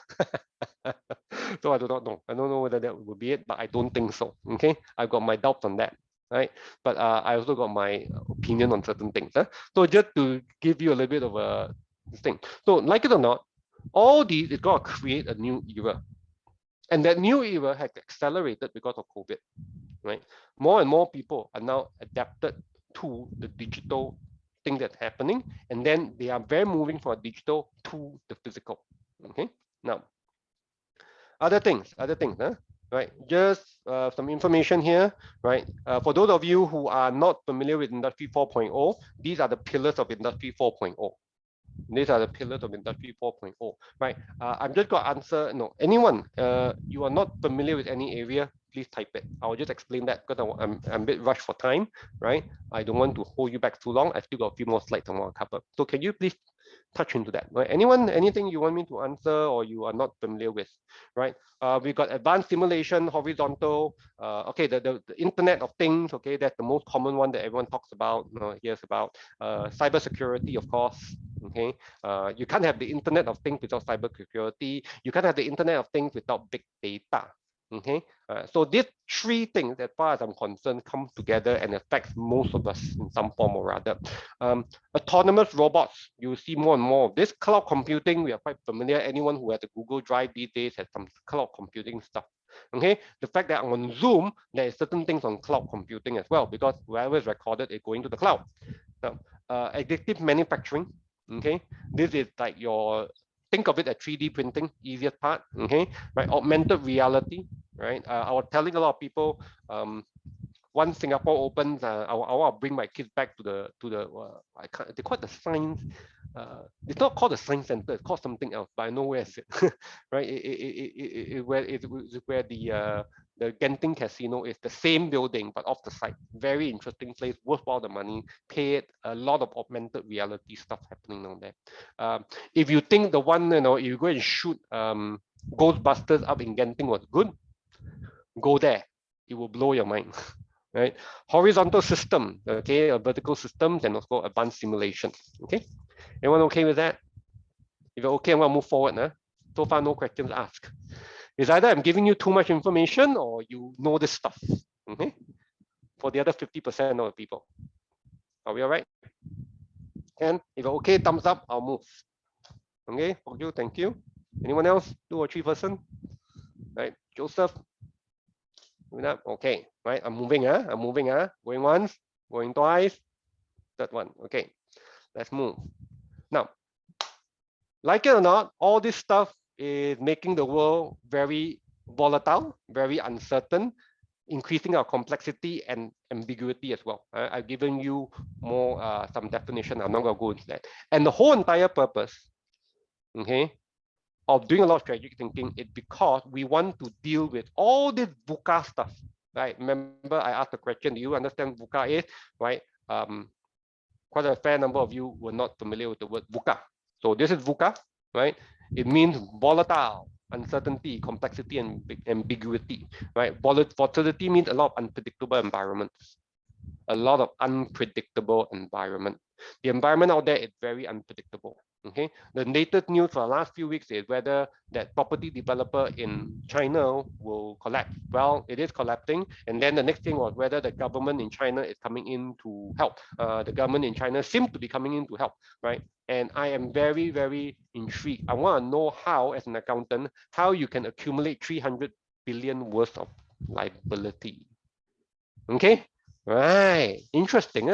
Speaker 1: So I do not know. I don't know whether that would be it, but I don't think so. Okay, I've got my doubts on that, right? But I also got my opinion on certain things. So just to give you a little bit of a thing. So like it or not, all these is going to create a new era, and that new era has accelerated because of COVID. Right, more and more people are now adapted to the digital thing that's happening, and then they are very moving from digital to the physical. Okay, now other things, right? Just some information here, right? For those of you who are not familiar with Industry 4.0, these are the pillars of Industry 4.0. These are the pillars of Industry 4.0, right? I'm just going to answer, no, anyone, you are not familiar with any area, please type it. I'll just explain that because I'm a bit rushed for time, right? I don't want to hold you back too long. I still got a few more slides I want to cover. So can you please touch into that, right? Anyone, anything you want me to answer or you are not familiar with, right? We got advanced simulation, horizontal, okay, the Internet of Things, okay, that's the most common one that everyone talks about, hears about. Cyber security, of course, okay. You can't have the Internet of Things without cyber security. You can't have the Internet of Things without big data. Okay, so these three things, as far as I'm concerned, come together and affect most of us in some form or other. Autonomous robots, you see more and more of this. Cloud computing, we are quite familiar. Anyone who has a Google Drive these days has some cloud computing stuff. Okay, the fact that on Zoom, there is certain things on cloud computing as well, because wherever is recorded, it's going to the cloud. Now, additive manufacturing, okay, this is like your, think of it as 3D printing, easiest part, okay, right? Augmented reality, right? I was telling a lot of people, once Singapore opens, I want to bring my kids back to the I can't, they call it the science. It's not called the science center. It's called something else, but I know where it's right. Where the Genting Casino is, the same building but off the side. Very interesting place, worthwhile the money. Pay it. A lot of augmented reality stuff happening down there. If you think the one, you go and shoot Ghostbusters up in Genting was good, go there. It will blow your mind. Right, horizontal system, okay, vertical systems, and also advanced simulation. Okay, everyone okay with that? If you're okay, I'm gonna move forward. So far, no questions asked. It's either I'm giving you too much information or you know this stuff. Okay, for the other 50% of the people, are we all right? And if you're okay, thumbs up, I'll move. Okay, thank you. Anyone else? 2 or 3 person? Right, Joseph. Okay, right, I'm moving, going once, going twice, third one. Okay, let's move. Now, like it or not, all this stuff is making the world very volatile, very uncertain, increasing our complexity and ambiguity as well. I've given you more some definition. I'm not going to go into that. And the whole entire purpose, okay, of doing a lot of strategic thinking is because we want to deal with all this VUCA stuff. Right? Remember, I asked the question, do you understand VUCA is? Right? Quite a fair number of you were not familiar with the word VUCA. So this is VUCA, right? It means volatile, uncertainty, complexity, and ambiguity, right? Volatility means a lot of unpredictable environments, a lot of unpredictable environment. The environment out there is very unpredictable. Okay, the latest news for the last few weeks is whether that property developer in China will collapse. Well, it is collapsing, and then the next thing was whether the government in China is coming in to help. The government in China seems to be coming in to help, right? And I am very, very intrigued. I want to know how, as an accountant, how you can accumulate 300 billion worth of liability. Okay, right? Interesting,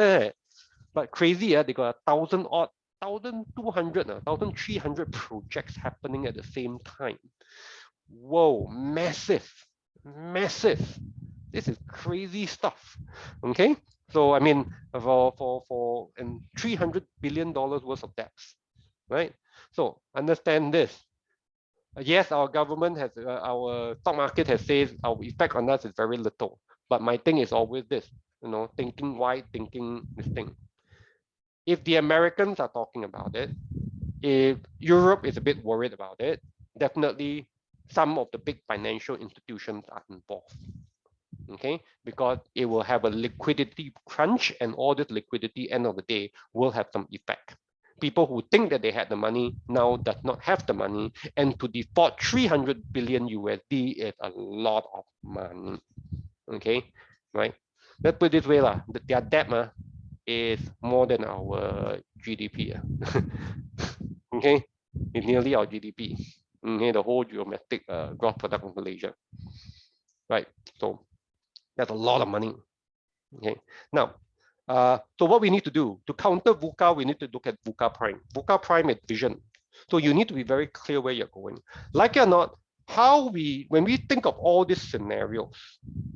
Speaker 1: but crazy. They got 1,000 odd 1,200, 1,300 projects happening at the same time. Whoa, massive, massive. This is crazy stuff. Okay, so I mean, for and $300 billion worth of debts, right? So understand this. Yes, our government has, our stock market has said our effect on us is very little. But my thing is always this, thinking wide, thinking this thing. If the Americans are talking about it, if Europe is a bit worried about it, definitely some of the big financial institutions are involved. Okay, because it will have a liquidity crunch, and all this liquidity, end of the day, will have some effect. People who think that they had the money now does not have the money, and to default 300 billion USD is a lot of money. Okay, right? Let's put it this way, their debt is more than our GDP. Okay, it's nearly our GDP. Okay, the whole domestic gross product of Malaysia. Right, so that's a lot of money. Okay, now, so what we need to do to counter VUCA, we need to look at VUCA Prime. VUCA Prime is vision. So you need to be very clear where you're going. Like it or not, when we think of all these scenarios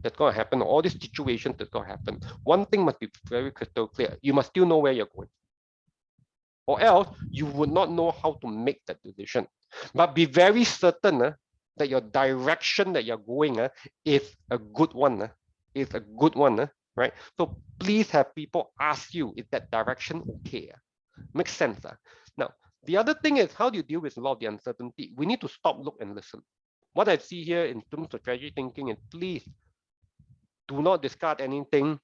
Speaker 1: that's going to happen, all these situations that's going to happen, one thing must be very crystal clear. You must still know where you're going, or else you would not know how to make that decision. But be very certain that your direction that you're going is a good one. Is a good one, right? So please have people ask you, is that direction okay? Makes sense. Now, the other thing is, how do you deal with a lot of the uncertainty? We need to stop, look, and listen. What I see here in terms of strategy thinking is, please do not discard anything.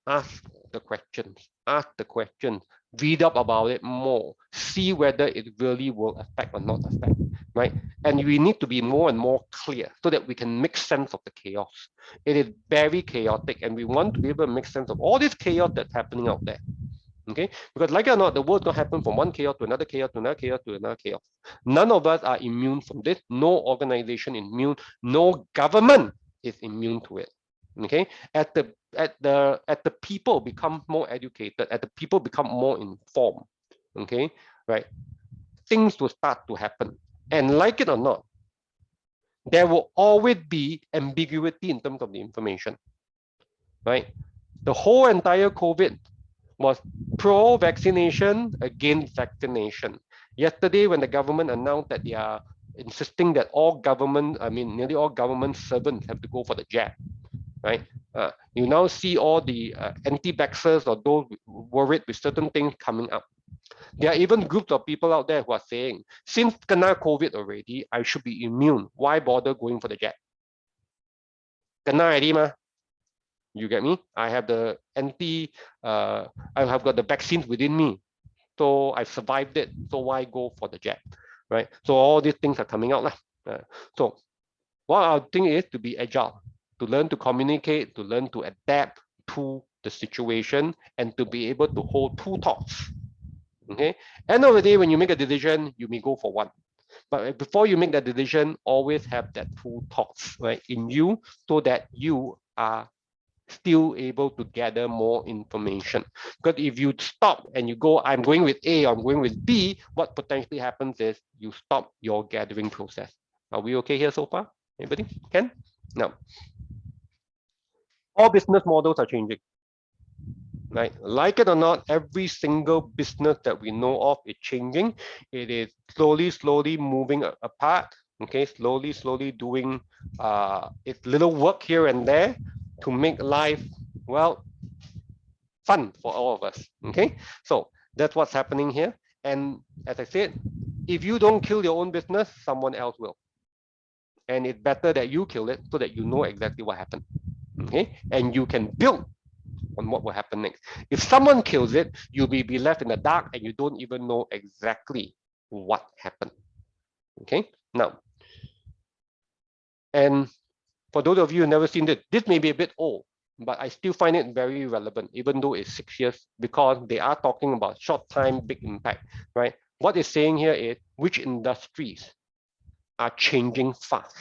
Speaker 1: Ask the questions. Ask the questions. Read up about it more. See whether it really will affect or not affect, right? And we need to be more and more clear so that we can make sense of the chaos. It is very chaotic, and we want to be able to make sense of all this chaos that's happening out there. Okay, because like it or not, the world's gonna happen from one chaos to another chaos to another chaos to another chaos. None of us are immune from this. No organization is immune. No government is immune to it. Okay, as the people become more educated, as the people become more informed, okay, right, things will start to happen. And like it or not, there will always be ambiguity in terms of the information, right? The whole entire COVID was pro-vaccination against vaccination. Yesterday, when the government announced that they are insisting that all government, nearly all government servants have to go for the jab, right? You now see all the anti-vaxxers or those worried with certain things coming up. There are even groups of people out there who are saying, since kena COVID already, I should be immune. Why bother going for the jab? Kena already ma. You get me? I have the I have got the vaccines within me. So I survived it. So why go for the jab, right? So all these things are coming out. So what our thing is to be agile, to learn to communicate, to learn to adapt to the situation, and to be able to hold two thoughts. Okay. End of the day, when you make a decision, you may go for one. But before you make that decision, always have that two thoughts, right, in you, so that you are still able to gather more information. Because if you stop and you go, I'm going with A, I'm going with B, what potentially happens is you stop your gathering process. Are we okay here so far? Anybody? Ken? Now, all business models are changing. Right? Like it or not, every single business that we know of is changing. It is slowly moving apart. Okay, slowly doing its little work here and there to make life, well, fun for all of us. Okay, so that's what's happening here. And as I said, if you don't kill your own business, someone else will. And it's better that you kill it so that you know exactly what happened. Okay, and you can build on what will happen next. If someone kills it, you'll be left in the dark and you don't even know exactly what happened. Okay, now, and for those of you who never seen this may be a bit old, but I still find it very relevant, even though it's 6 years, because they are talking about short time, big impact, right? What it's saying here is which industries are changing fast.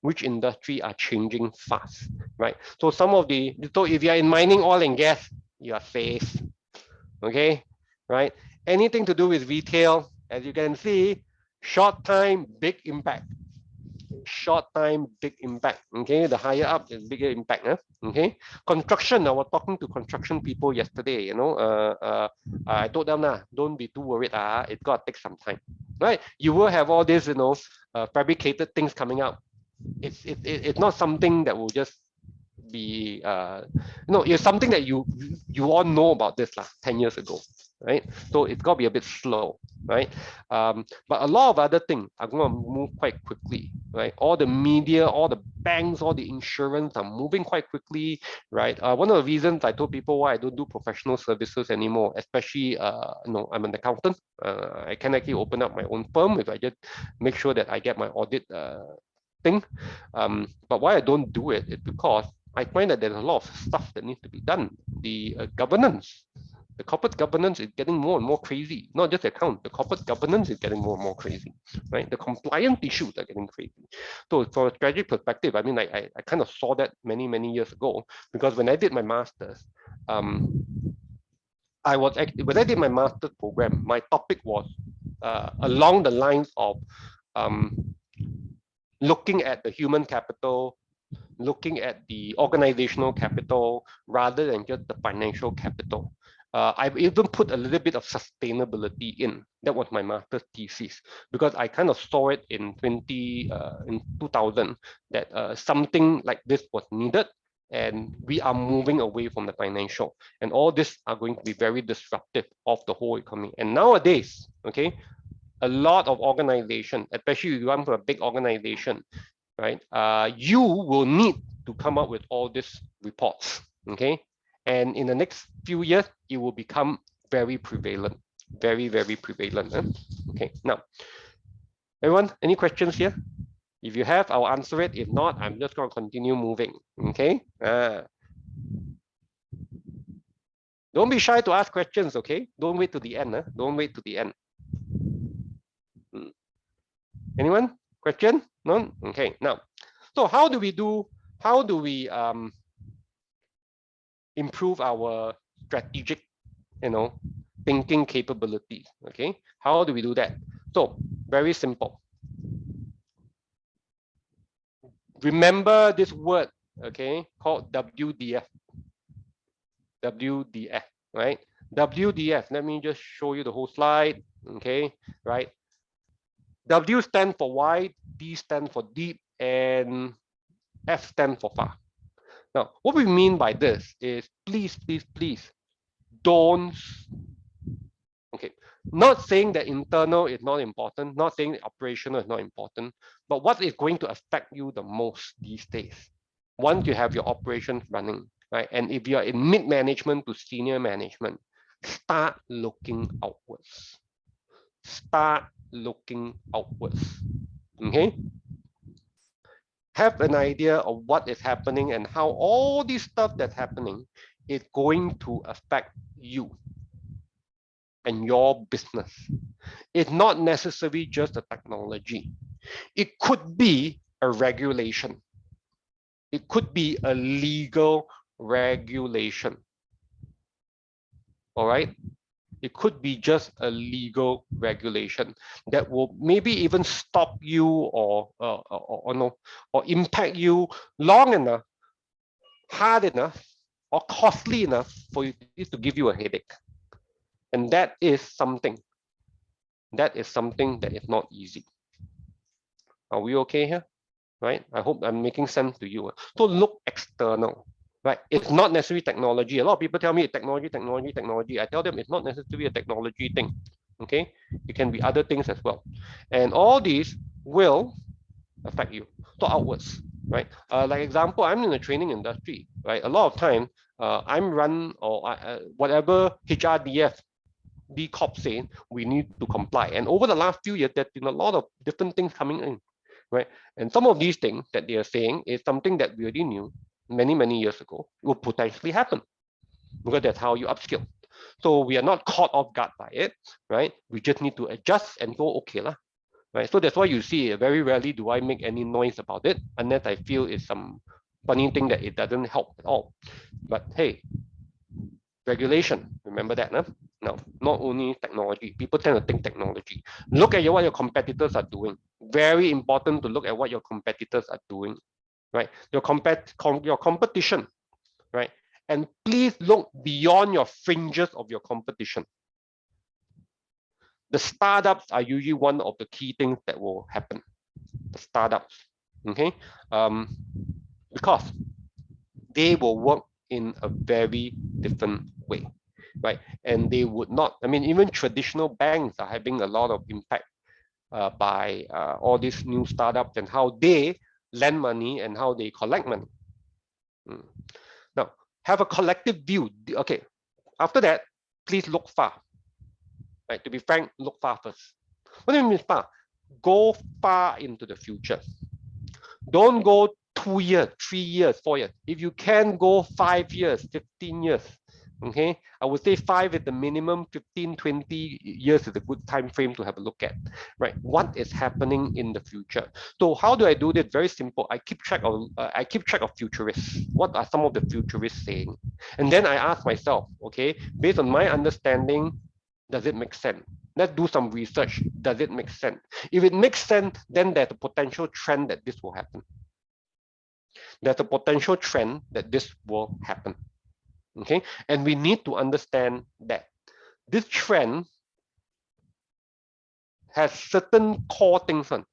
Speaker 1: Which industry are changing fast, right? So so if you're in mining, oil and gas, you are safe, okay, right? anything to do with retail, as you can see, short time, big impact. Short time, big impact. Okay, the higher up is bigger impact. Okay, construction. I was talking to construction people yesterday. You know, I told them, don't be too worried. It's gotta take some time, right? You will have all this, you know, fabricated things coming out. It's not something that will just be it's something that you all know about this 10 years ago, right? So it's got to be a bit slow, right? But a lot of other things are going to move quite quickly, right? All the media, all the banks, all the insurance are moving quite quickly, right? One of the reasons I told people why I don't do professional services anymore, especially I'm an accountant. I can actually open up my own firm if I just make sure that I get my audit thing. But why I don't do it is because I find that there's a lot of stuff that needs to be done. The governance, the corporate governance is getting more and more crazy. Not just account, the corporate governance is getting more and more crazy, right? The compliance issues are getting crazy. So from a strategic perspective, I mean, I kind of saw that many years ago, because when I did my master's, when I did my master's program, my topic was along the lines of looking at the human capital, looking at the organizational capital rather than just the financial capital. I've even put a little bit of sustainability in. That was my master's thesis, because I kind of saw it in 2000 that something like this was needed, and we are moving away from the financial, and all this are going to be very disruptive of the whole economy. And nowadays, okay, a lot of organization, especially if you run for a big organization, right? You will need to come up with all these reports, okay? And in the next few years, it will become very prevalent, very prevalent. Okay, now, everyone, any questions here? If you have, I'll answer it. If not, I'm just going to continue moving, okay? Don't be shy to ask questions, okay? Don't wait to the end. Don't wait to the end. Anyone? Question? None? Okay, now, so how do we improve our strategic, thinking capabilities? Okay, how do we do that? So very simple. Remember this word, okay, called WDF. WDF, right? WDF. Let me just show you the whole slide. Okay, right? W stands for wide, D stands for deep, and F stands for far. Now, what we mean by this is please don't, okay, not saying that internal is not important, not saying that operational is not important, but what is going to affect you the most these days, once you have your operations running, right? And if you're in mid-management to senior management, start looking outwards. Start looking outwards, okay? Have an idea of what is happening and how all this stuff that's happening is going to affect you and your business. It's not necessarily just a technology. It could be a regulation. It could be a legal regulation. All right? It could be just a legal regulation that will maybe even stop you or impact you long enough, hard enough, or costly enough for it to give you a headache. And that is something that is not easy. Are we okay here? Right? I hope I'm making sense to you. So look external. Right? It's not necessarily technology. A lot of people tell me technology. I tell them it's not necessarily a technology thing. Okay? It can be other things as well. And all these will affect you. So outwards, right? Like example, I'm in the training industry, right? A lot of time, I'm run or whatever HRDF, B Corp say we need to comply. And over the last few years, there's been a lot of different things coming in, right? And some of these things that they are saying is something that we already knew many years ago will potentially happen, because that's how you upskill. So we are not caught off guard by it, right? We just need to adjust and go, okay lah, right? So that's why you see very rarely do I make any noise about it, unless I feel it's some funny thing that it doesn't help at all. But hey, regulation, remember that, huh? Now, not only technology, people tend to think technology. Look at what your competitors are doing. Very important to look at what your competitors are doing, right? Your competition, right? And please look beyond your fringes of your competition. The startups are usually one of the key things that will happen. The startups, okay? Because they will work in a very different way, right? And they would not, I mean, even traditional banks are having a lot of impact by all these new startups and how they lend money and how they collect money. Now, have a collective view. Okay, after that, please look far. Right? To be frank, look far first. What do you mean far? Go far into the future. Don't go 2 years, 3 years, 4 years. If you can go 5 years, 15 years, okay, I would say 5 is the minimum, 15, 20 years is a good time frame to have a look at, right? What is happening in the future? So how do I do this? Very simple. I keep track of futurists. What are some of the futurists saying? And then I ask myself, okay, based on my understanding, does it make sense? Let's do some research. Does it make sense? If it makes sense, then there's a potential trend that this will happen. There's a potential trend that this will happen. Okay, and we need to understand that this trend has certain core things on.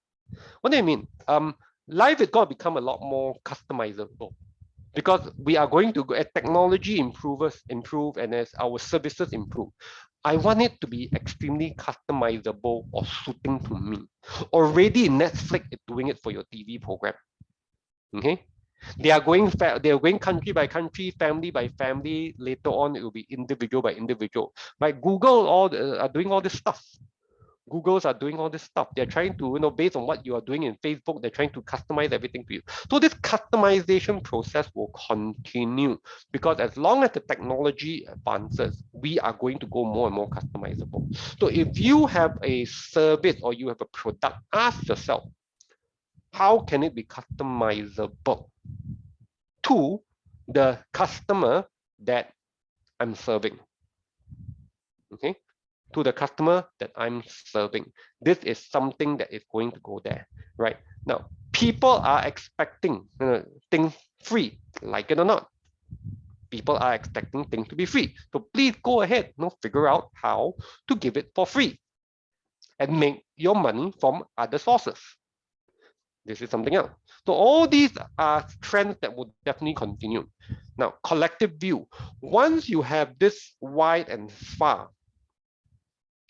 Speaker 1: What do you mean? Life is going to become a lot more customizable because we are going to go as technology improve and as our services improve. I want it to be extremely customizable or suiting to me. Already Netflix is doing it for your TV program. Okay, they are going country by country, family by family. Later on, it will be individual by individual. Like Google are doing all this stuff. Googles are doing all this stuff. They're trying to, based on what you are doing in Facebook, they're trying to customize everything to you. So this customization process will continue because as long as the technology advances, we are going to go more and more customizable. So if you have a service or you have a product, ask yourself, how can it be customizable to the customer that I'm serving? Okay. To the customer that I'm serving. This is something that is going to go there, right? Now, people are expecting things free, like it or not. People are expecting things to be free. So please go ahead, figure out how to give it for free and make your money from other sources. This is something else. So all these are trends that will definitely continue. Now, collective view. Once you have this wide and far,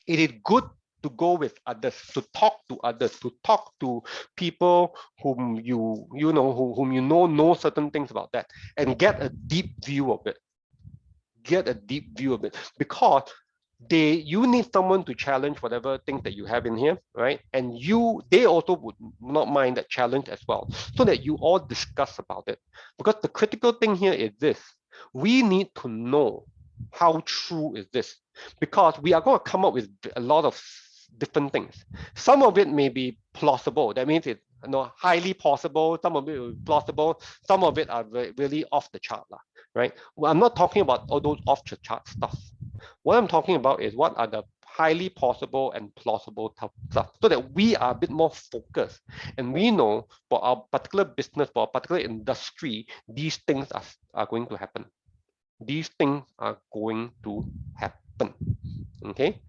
Speaker 1: it is good to go with others, to talk to people whom you know certain things about that, and get a deep view of it. Because you need someone to challenge whatever things that you have in here, right? And they also would not mind that challenge as well, so that you all discuss about it. Because the critical thing here is this: we need to know how true is this, because we are going to come up with a lot of different things. Some of it may be plausible. That means it's highly possible. Some of it will be plausible. Some of it are really off the chart, right? Well, I'm not talking about all those off the chart stuff. What I'm talking about is what are the highly possible and plausible stuff, so that we are a bit more focused and we know for our particular business, for a particular industry, these things are going to happen. These things are going to happen. Okay,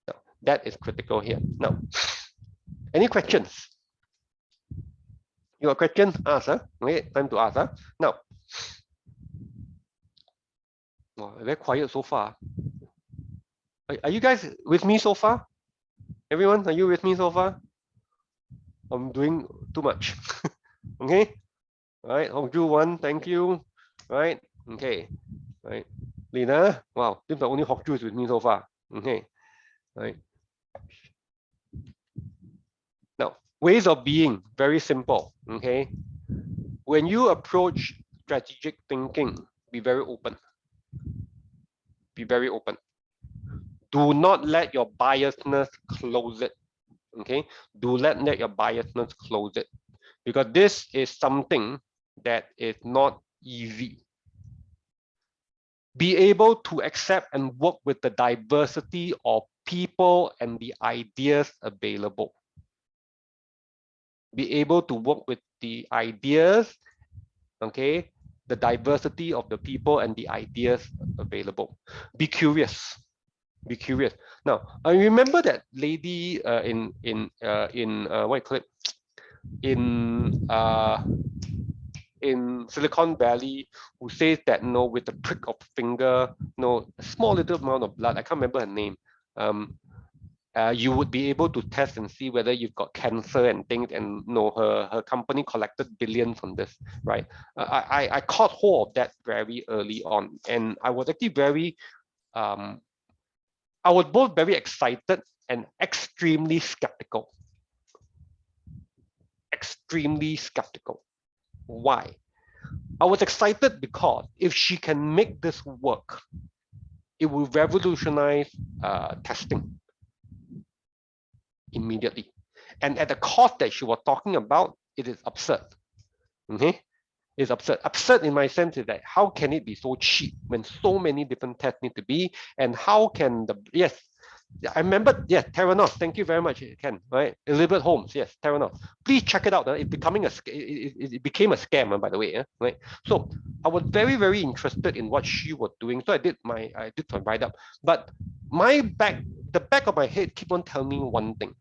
Speaker 1: now, that is critical here. Now, any questions? You got questions? Ask, huh? Okay, time to ask, huh? Now, very quiet so far. Are you guys with me so far? Everyone, are you with me so far? I'm doing too much. Okay, all right. Hongju 1, thank you. Right, okay, right. Lina, wow, this is the only Hongju is with me so far. Okay, right. Now, ways of being, very simple. Okay, when you approach strategic thinking, be very open. Be very open. Do not let your biasness close it. Okay, do not let your biasness close it, because this is something that is not easy. Be able to accept and work with the diversity of people and the ideas available. Be able to work with the ideas, okay, the diversity of the people and the ideas available. Be curious. Be curious. Now, I remember that lady in what you call it, in Silicon Valley, who says that with the prick of finger, a small little amount of blood, I can't remember her name, you would be able to test and see whether you've got cancer and things. And her company collected billions on this, right? I caught hold of that very early on, and I was actually very I was both very excited and extremely skeptical. Extremely skeptical. Why? I was excited because if she can make this work, it will revolutionize testing immediately. And at the cost that she was talking about, it is absurd. Okay? It's absurd. Absurd in my sense is that how can it be so cheap when so many different tests need to be? And how can I remember, Theranos, thank you very much, Ken, right? Elizabeth Holmes, yes, Theranos. Please check it out. It became a scam, by the way, right? So I was very, very interested in what she was doing. So I did my write up. But the back of my head keep on telling me one thing.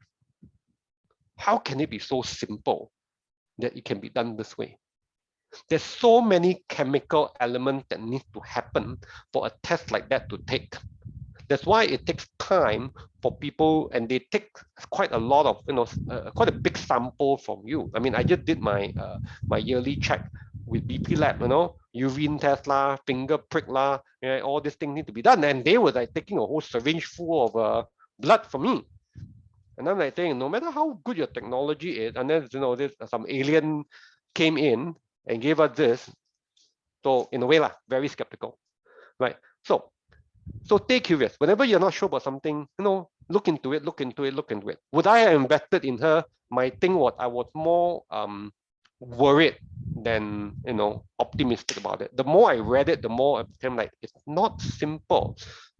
Speaker 1: How can it be so simple that it can be done this way? There's so many chemical elements that need to happen for a test like that to take. That's why it takes time for people, and they take quite a lot of, quite a big sample from you. I mean, I just did my my yearly check with BP Lab, urine test lah, finger prick lah, all these things need to be done, and they were like taking a whole syringe full of blood from me. And I'm like saying, no matter how good your technology is, and then this some alien came in and gave us this. So in a way, very skeptical, right? So stay curious. Whenever you're not sure about something, look into it. Would I have invested in her? My thing was I was more worried than optimistic about it. The more I read it, the more I became like, it's not simple.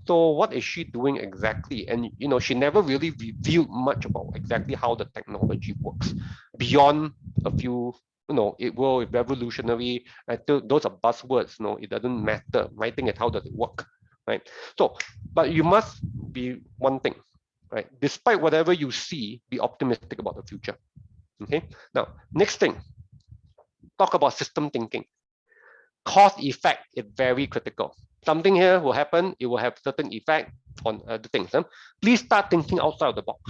Speaker 1: So what is she doing exactly? And she never really revealed much about exactly how the technology works beyond a few. It will revolutionary. Those are buzzwords. It doesn't matter. My thing is, how does it work, right? So, but you must be one thing, right? Despite whatever you see, be optimistic about the future. Okay. Now, next thing, talk about system thinking. Cause effect is very critical. Something here will happen. It will have certain effect on other things. Please start thinking outside of the box.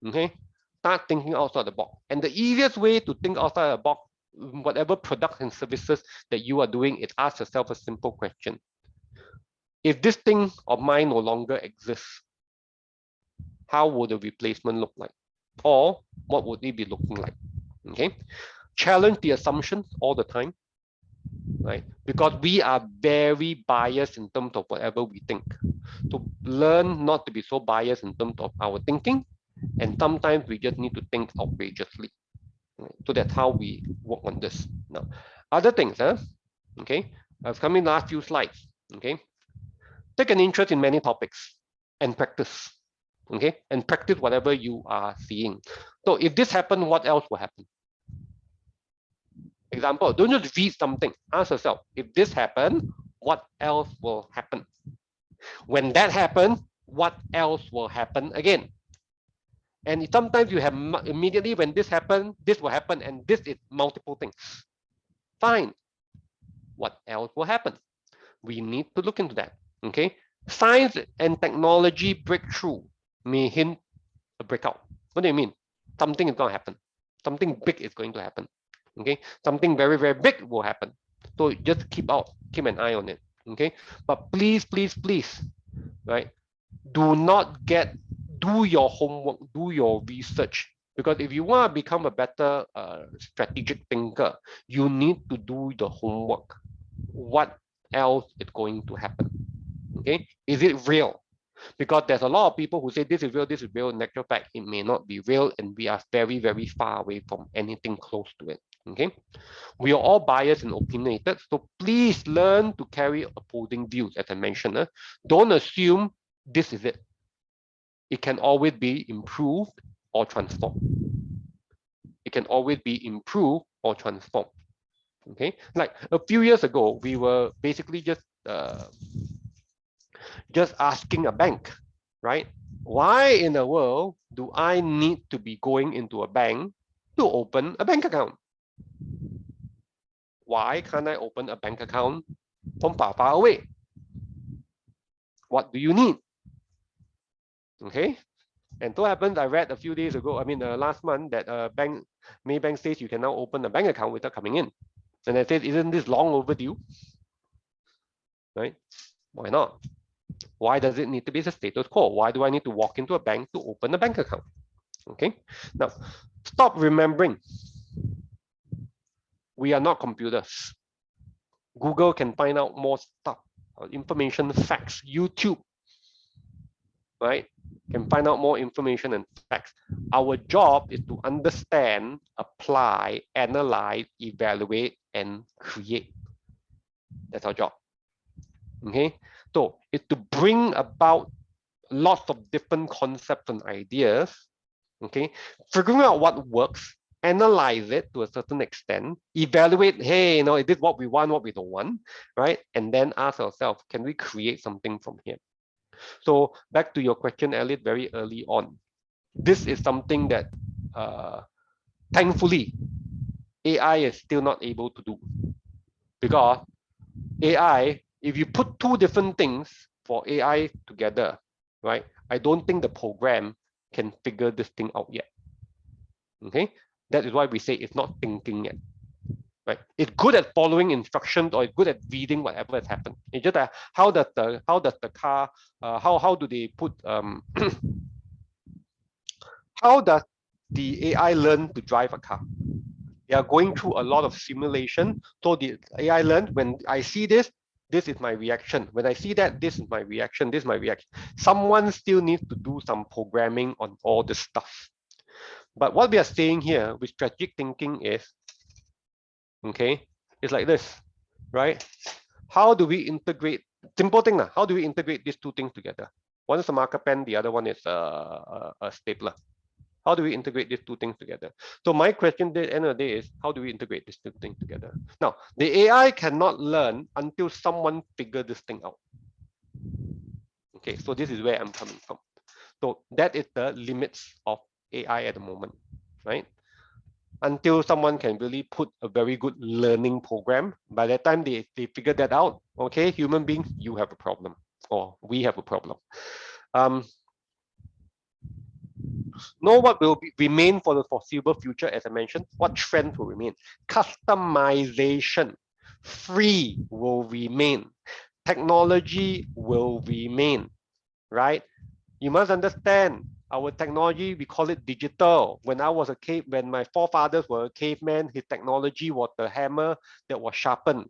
Speaker 1: Okay. Start thinking outside the box. And the easiest way to think outside the box, whatever products and services that you are doing, is ask yourself a simple question. If this thing of mine no longer exists, how would the replacement look like? Or what would it be looking like? Okay. Challenge the assumptions all the time, right? Because we are very biased in terms of whatever we think. To learn not to be so biased in terms of our thinking, and sometimes we just need to think outrageously. Right? So that's how we work on this. Now, other things, okay? I've come in last few slides. Okay, take an interest in many topics and practice. Okay, and practice whatever you are seeing. So if this happened, what else will happen? Example, don't just read something. Ask yourself, if this happened, what else will happen? When that happens, what else will happen again? And sometimes you have immediately when this happens, this will happen, and this is multiple things. Fine. What else will happen? We need to look into that. Okay. Science and technology breakthrough may hint a breakout. What do you mean? Something is going to happen. Something big is going to happen. Okay. Something very, very big will happen. So just keep an eye on it. Okay. But please, right? Do your homework, do your research. Because if you want to become a better strategic thinker, you need to do the homework. What else is going to happen? Okay, is it real? Because there's a lot of people who say this is real. In actual fact, it may not be real, and we are very, very far away from anything close to it. Okay, we are all biased and opinionated, so please learn to carry opposing views, as I mentioned. Don't assume this is it. It can always be improved or transformed. It can always be improved or transformed. Okay, like a few years ago, we were basically just asking a bank, right? Why in the world do I need to be going into a bank to open a bank account? Why can't I open a bank account from far away? What do you need? Okay. And so happens, I read a few days ago, last month, that Maybank says you can now open a bank account without coming in. And I said, isn't this long overdue? Right? Why not? Why does it need to be the status quo? Why do I need to walk into a bank to open a bank account? Okay. Now, stop remembering. We are not computers. Google can find out more stuff, information, facts. YouTube, right, can find out more information and facts. Our job is to understand, apply, analyze, evaluate, and create. That's our job. Okay, so it's to bring about lots of different concepts and ideas. Okay, figuring out what works, analyze it to a certain extent, evaluate, hey, is this what we want, what we don't want, right? And then ask ourselves, can we create something from here? So back to your question, Elliot, very early on. This is something that thankfully AI is still not able to do, because AI, if you put two different things for AI together, right, I don't think the program can figure this thing out yet. Okay, that is why we say it's not thinking yet. Right, it's good at following instructions, or it's good at reading whatever has happened. It's just that how does the car, how do they put how does the AI learn to drive a car? They are going through a lot of simulation. So the AI learned, when I see this, this is my reaction. When I see that, this is my reaction, this is my reaction. Someone still needs to do some programming on all this stuff. But what we are saying here with strategic thinking is, okay, it's like this, right? How do we integrate, simple thing, how do we integrate these two things together? One is a marker pen, the other one is a stapler. How do we integrate these two things together? So my question at the end of the day is, how do we integrate these two things together? Now, the AI cannot learn until someone figure this thing out. Okay, so this is where I'm coming from. So that is the limits of AI at the moment, right? Until someone can really put a very good learning program, by the time they figure that out, okay, human beings, you have a problem, or we have a problem. Know what will remain for the foreseeable future, as I mentioned. What trends will remain? Customization. Free will remain. Technology will remain, right? You must understand, our technology, we call it digital. When I was a cave, when my forefathers were a caveman, his technology was the hammer that was sharpened,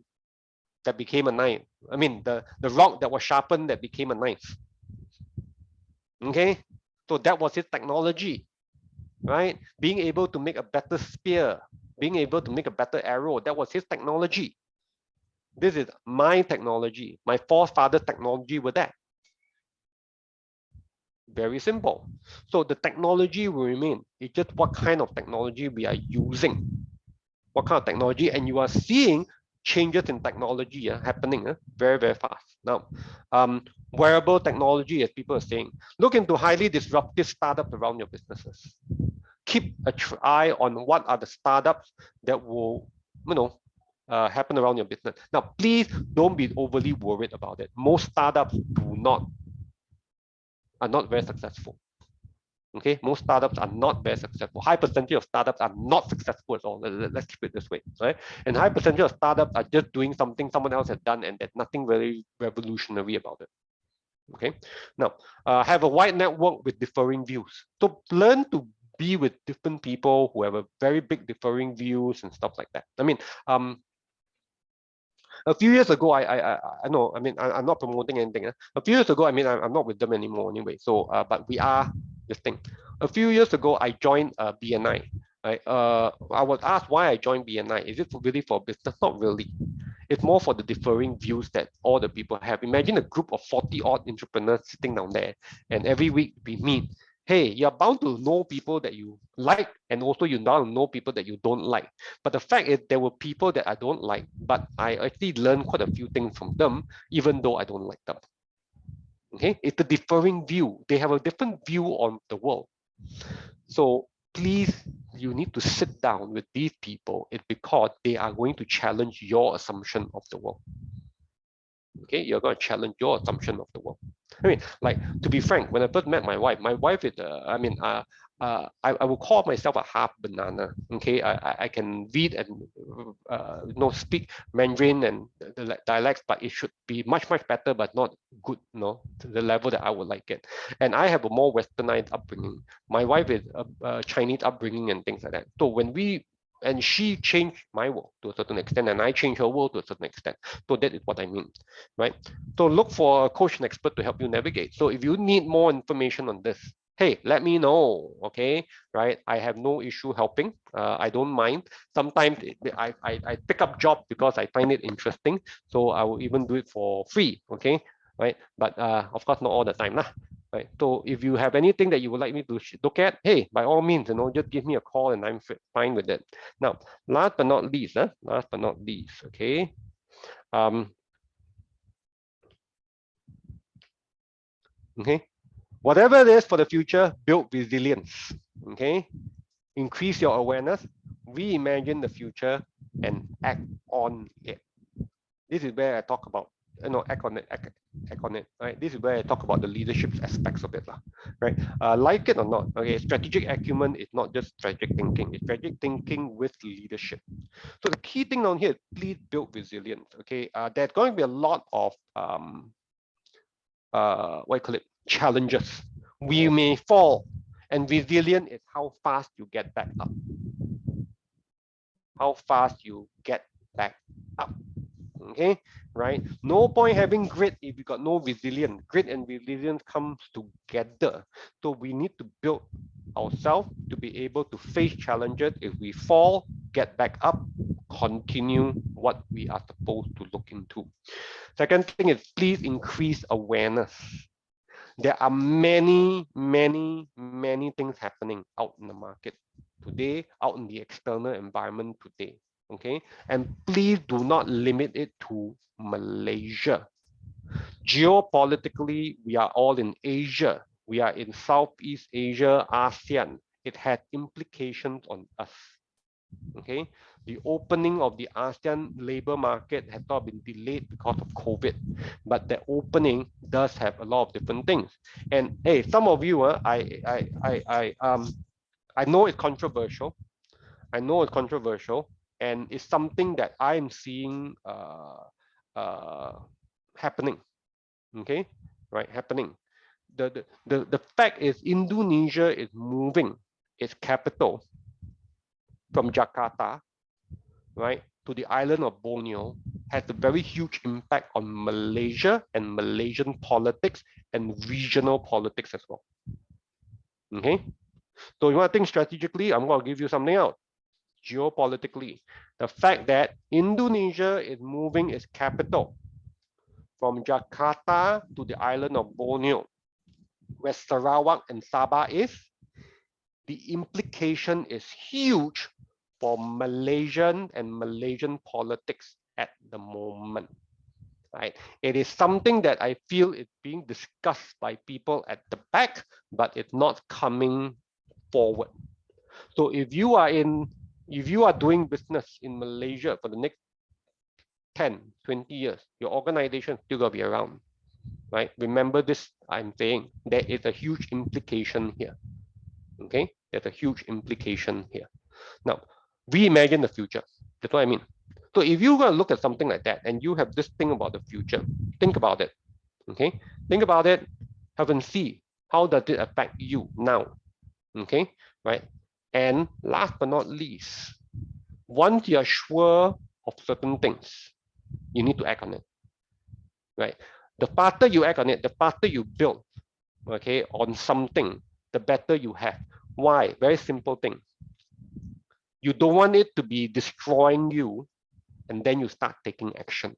Speaker 1: that became a knife. I mean, the rock that was sharpened that became a knife. Okay, so that was his technology, right? Being able to make a better spear, being able to make a better arrow, that was his technology. This is my technology. My forefathers' technology were that. Very simple. So the technology will remain. It's just what kind of technology we are using. What kind of technology, and you are seeing changes in technology happening very, very fast. Now, wearable technology, as people are saying, look into highly disruptive startups around your businesses. Keep an eye on what are the startups that will, happen around your business. Now, please don't be overly worried about it. Most startups are not very successful. Okay, most startups are not very successful. High percentage of startups are not successful at all. Let's keep it this way, right? And high percentage of startups are just doing something someone else has done, and there's nothing very revolutionary about it. Okay, now have a wide network with differing views. So learn to be with different people who have a very big differing views and stuff like that. I mean, a few years ago, I know, I'm not promoting anything. A few years ago, I'm not with them anymore anyway. So, but we are this thing. A few years ago, I joined BNI. right? I was asked why I joined BNI. Is it really for business? Not really. It's more for the differing views that all the people have. Imagine a group of 40 odd entrepreneurs sitting down there, and every week we meet. Hey, you're bound to know people that you like, and also you're bound to know people that you don't like. But the fact is, there were people that I don't like, but I actually learned quite a few things from them, even though I don't like them. Okay, it's a differing view. They have a different view on the world. So please, you need to sit down with these people. It's because they are going to challenge your assumption of the world. Okay, you're going to challenge your assumption of the world. I mean, like, to be frank, when I first met my wife is, I would call myself a half banana. Okay, I can read and speak Mandarin and the dialects, but it should be much better, but not good, to the level that I would like it. And I have a more westernized upbringing. My wife is a Chinese upbringing and things like that. So and she changed my world to a certain extent, and I changed her world to a certain extent. So that is what I mean, right? So look for a coach and expert to help you navigate. So if you need more information on this, hey, let me know, okay? Right? I have no issue helping. I don't mind. Sometimes I pick up jobs because I find it interesting. So I will even do it for free, okay? Right? But of course, not all the time, lah. Right. So if you have anything that you would like me to look at, hey, by all means, just give me a call and I'm fine with it. Now, last but not least, okay. Okay. Whatever it is for the future, build resilience. Okay. Increase your awareness, reimagine the future, and act on it. This is where I talk about, act on it, right? This is where I talk about the leadership aspects of it, right? Like it or not, okay, strategic acumen is not just strategic thinking, it's strategic thinking with leadership. So the key thing down here is please build resilience, okay? There's going to be a lot of, challenges. We may fall, and resilient is how fast you get back up. How fast you get back up. Okay, right? No point having grit if you got no resilience. Grit and resilience comes together. So we need to build ourselves to be able to face challenges. If we fall, get back up, continue what we are supposed to look into. Second thing is please increase awareness. There are many things happening out in the market today, out in the external environment today. Okay, and please do not limit it to Malaysia. Geopolitically, we are all in Asia. We are in Southeast Asia, ASEAN. It has implications on us. Okay, the opening of the ASEAN labor market has not been delayed because of COVID, but the opening does have a lot of different things. And hey, some of you, I know it's controversial. I know it's controversial, and it's something that I'm seeing happening. Okay, right, happening. The fact is Indonesia is moving its capital from Jakarta, right, to the island of Borneo, has a very huge impact on Malaysia and Malaysian politics and regional politics as well. Okay, so you want to think strategically, I'm going to give you something else. Geopolitically, the fact that Indonesia is moving its capital from Jakarta to the island of Borneo, where Sarawak and Sabah is, the implication is huge for Malaysian and Malaysian politics at the moment. Right? It is something that I feel is being discussed by people at the back, but it's not coming forward. So if you are doing business in Malaysia for the next 10, 20 years, your organization still going to be around, right? Remember this, I'm saying there is a huge implication here. Okay, there's a huge implication here. Now, reimagine the future. That's what I mean. So if you're going to look at something like that and you have this thing about the future, think about it. Okay, think about it, have and see how does it affect you now. Okay, right? And last but not least, once you're sure of certain things, you need to act on it. Right? The faster you act on it, the faster you build, okay, on something, the better you have. Why? Very simple thing. You don't want it to be destroying you, and then you start taking action,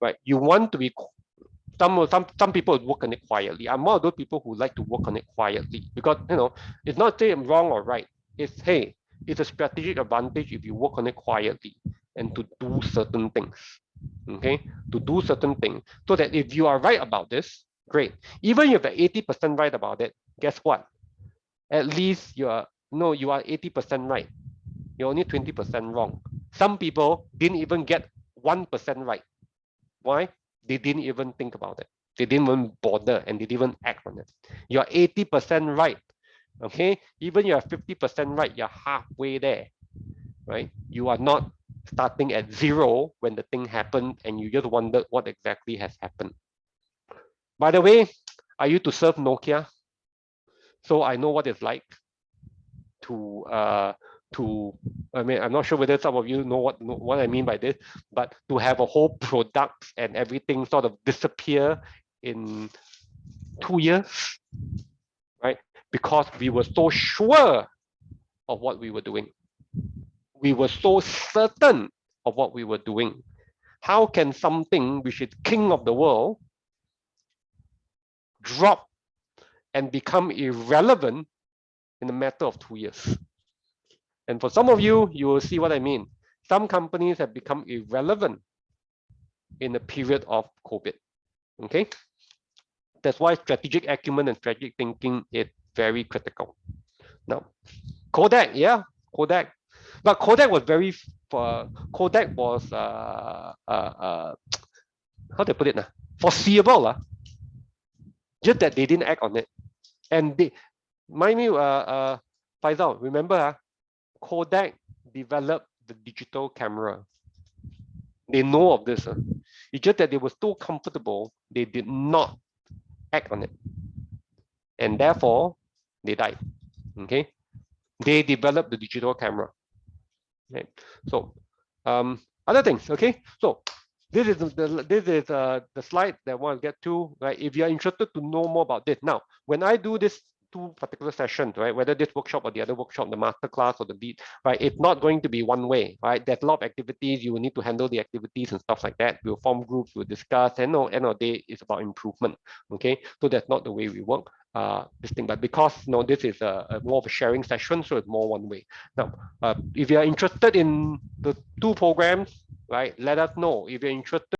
Speaker 1: right? You want to be some people work on it quietly. I'm one of those people who like to work on it quietly because it's not saying I'm wrong or right. It's hey, it's a strategic advantage if you work on it quietly and to do certain things. Okay, to do certain things so that if you are right about this, great. Even if you're 80% right about it, guess what? At least you are 80% right. You're only 20% wrong. Some people didn't even get 1% right. Why? They didn't even think about it. They didn't even bother and they didn't even act on it. You're 80% right. Okay, even you're 50% right, you're halfway there, right? You are not starting at zero when the thing happened and you just wondered what exactly has happened. By the way, I used to serve Nokia, so I know what it's like to I mean, I'm not sure whether some of you know what I mean by this, but to have a whole product and everything sort of disappear in 2 years, right? Because we were so sure of what we were doing. We were so certain of what we were doing. How can something which is king of the world drop and become irrelevant in a matter of 2 years? And for some of you, you will see what I mean. Some companies have become irrelevant in the period of COVID. Okay, that's why strategic acumen and strategic thinking is very critical. Now, Kodak, yeah, Kodak, but Kodak was very Kodak was how do I put it now? Foreseeable, just that they didn't act on it. And they, mind me, Faisal, remember, Kodak developed the digital camera. They know of this. It's just that they were so comfortable, they did not act on it. And therefore, they died. Okay? They developed the digital camera. Okay? So, other things, okay? So, this is the slide that I want to get to, right? If you're interested to know more about this. Now, when I do this two particular sessions, right? Whether this workshop or the other workshop, the master class or the lead, right? It's not going to be one way, right? There's a lot of activities. You will need to handle the activities and stuff like that. We'll form groups, we'll discuss, and end of the day, it's about improvement. Okay, so that's not the way we work. This thing, but because this is a more of a sharing session, so it's more one way. Now, if you are interested in the two programs, right, let us know. If you're interested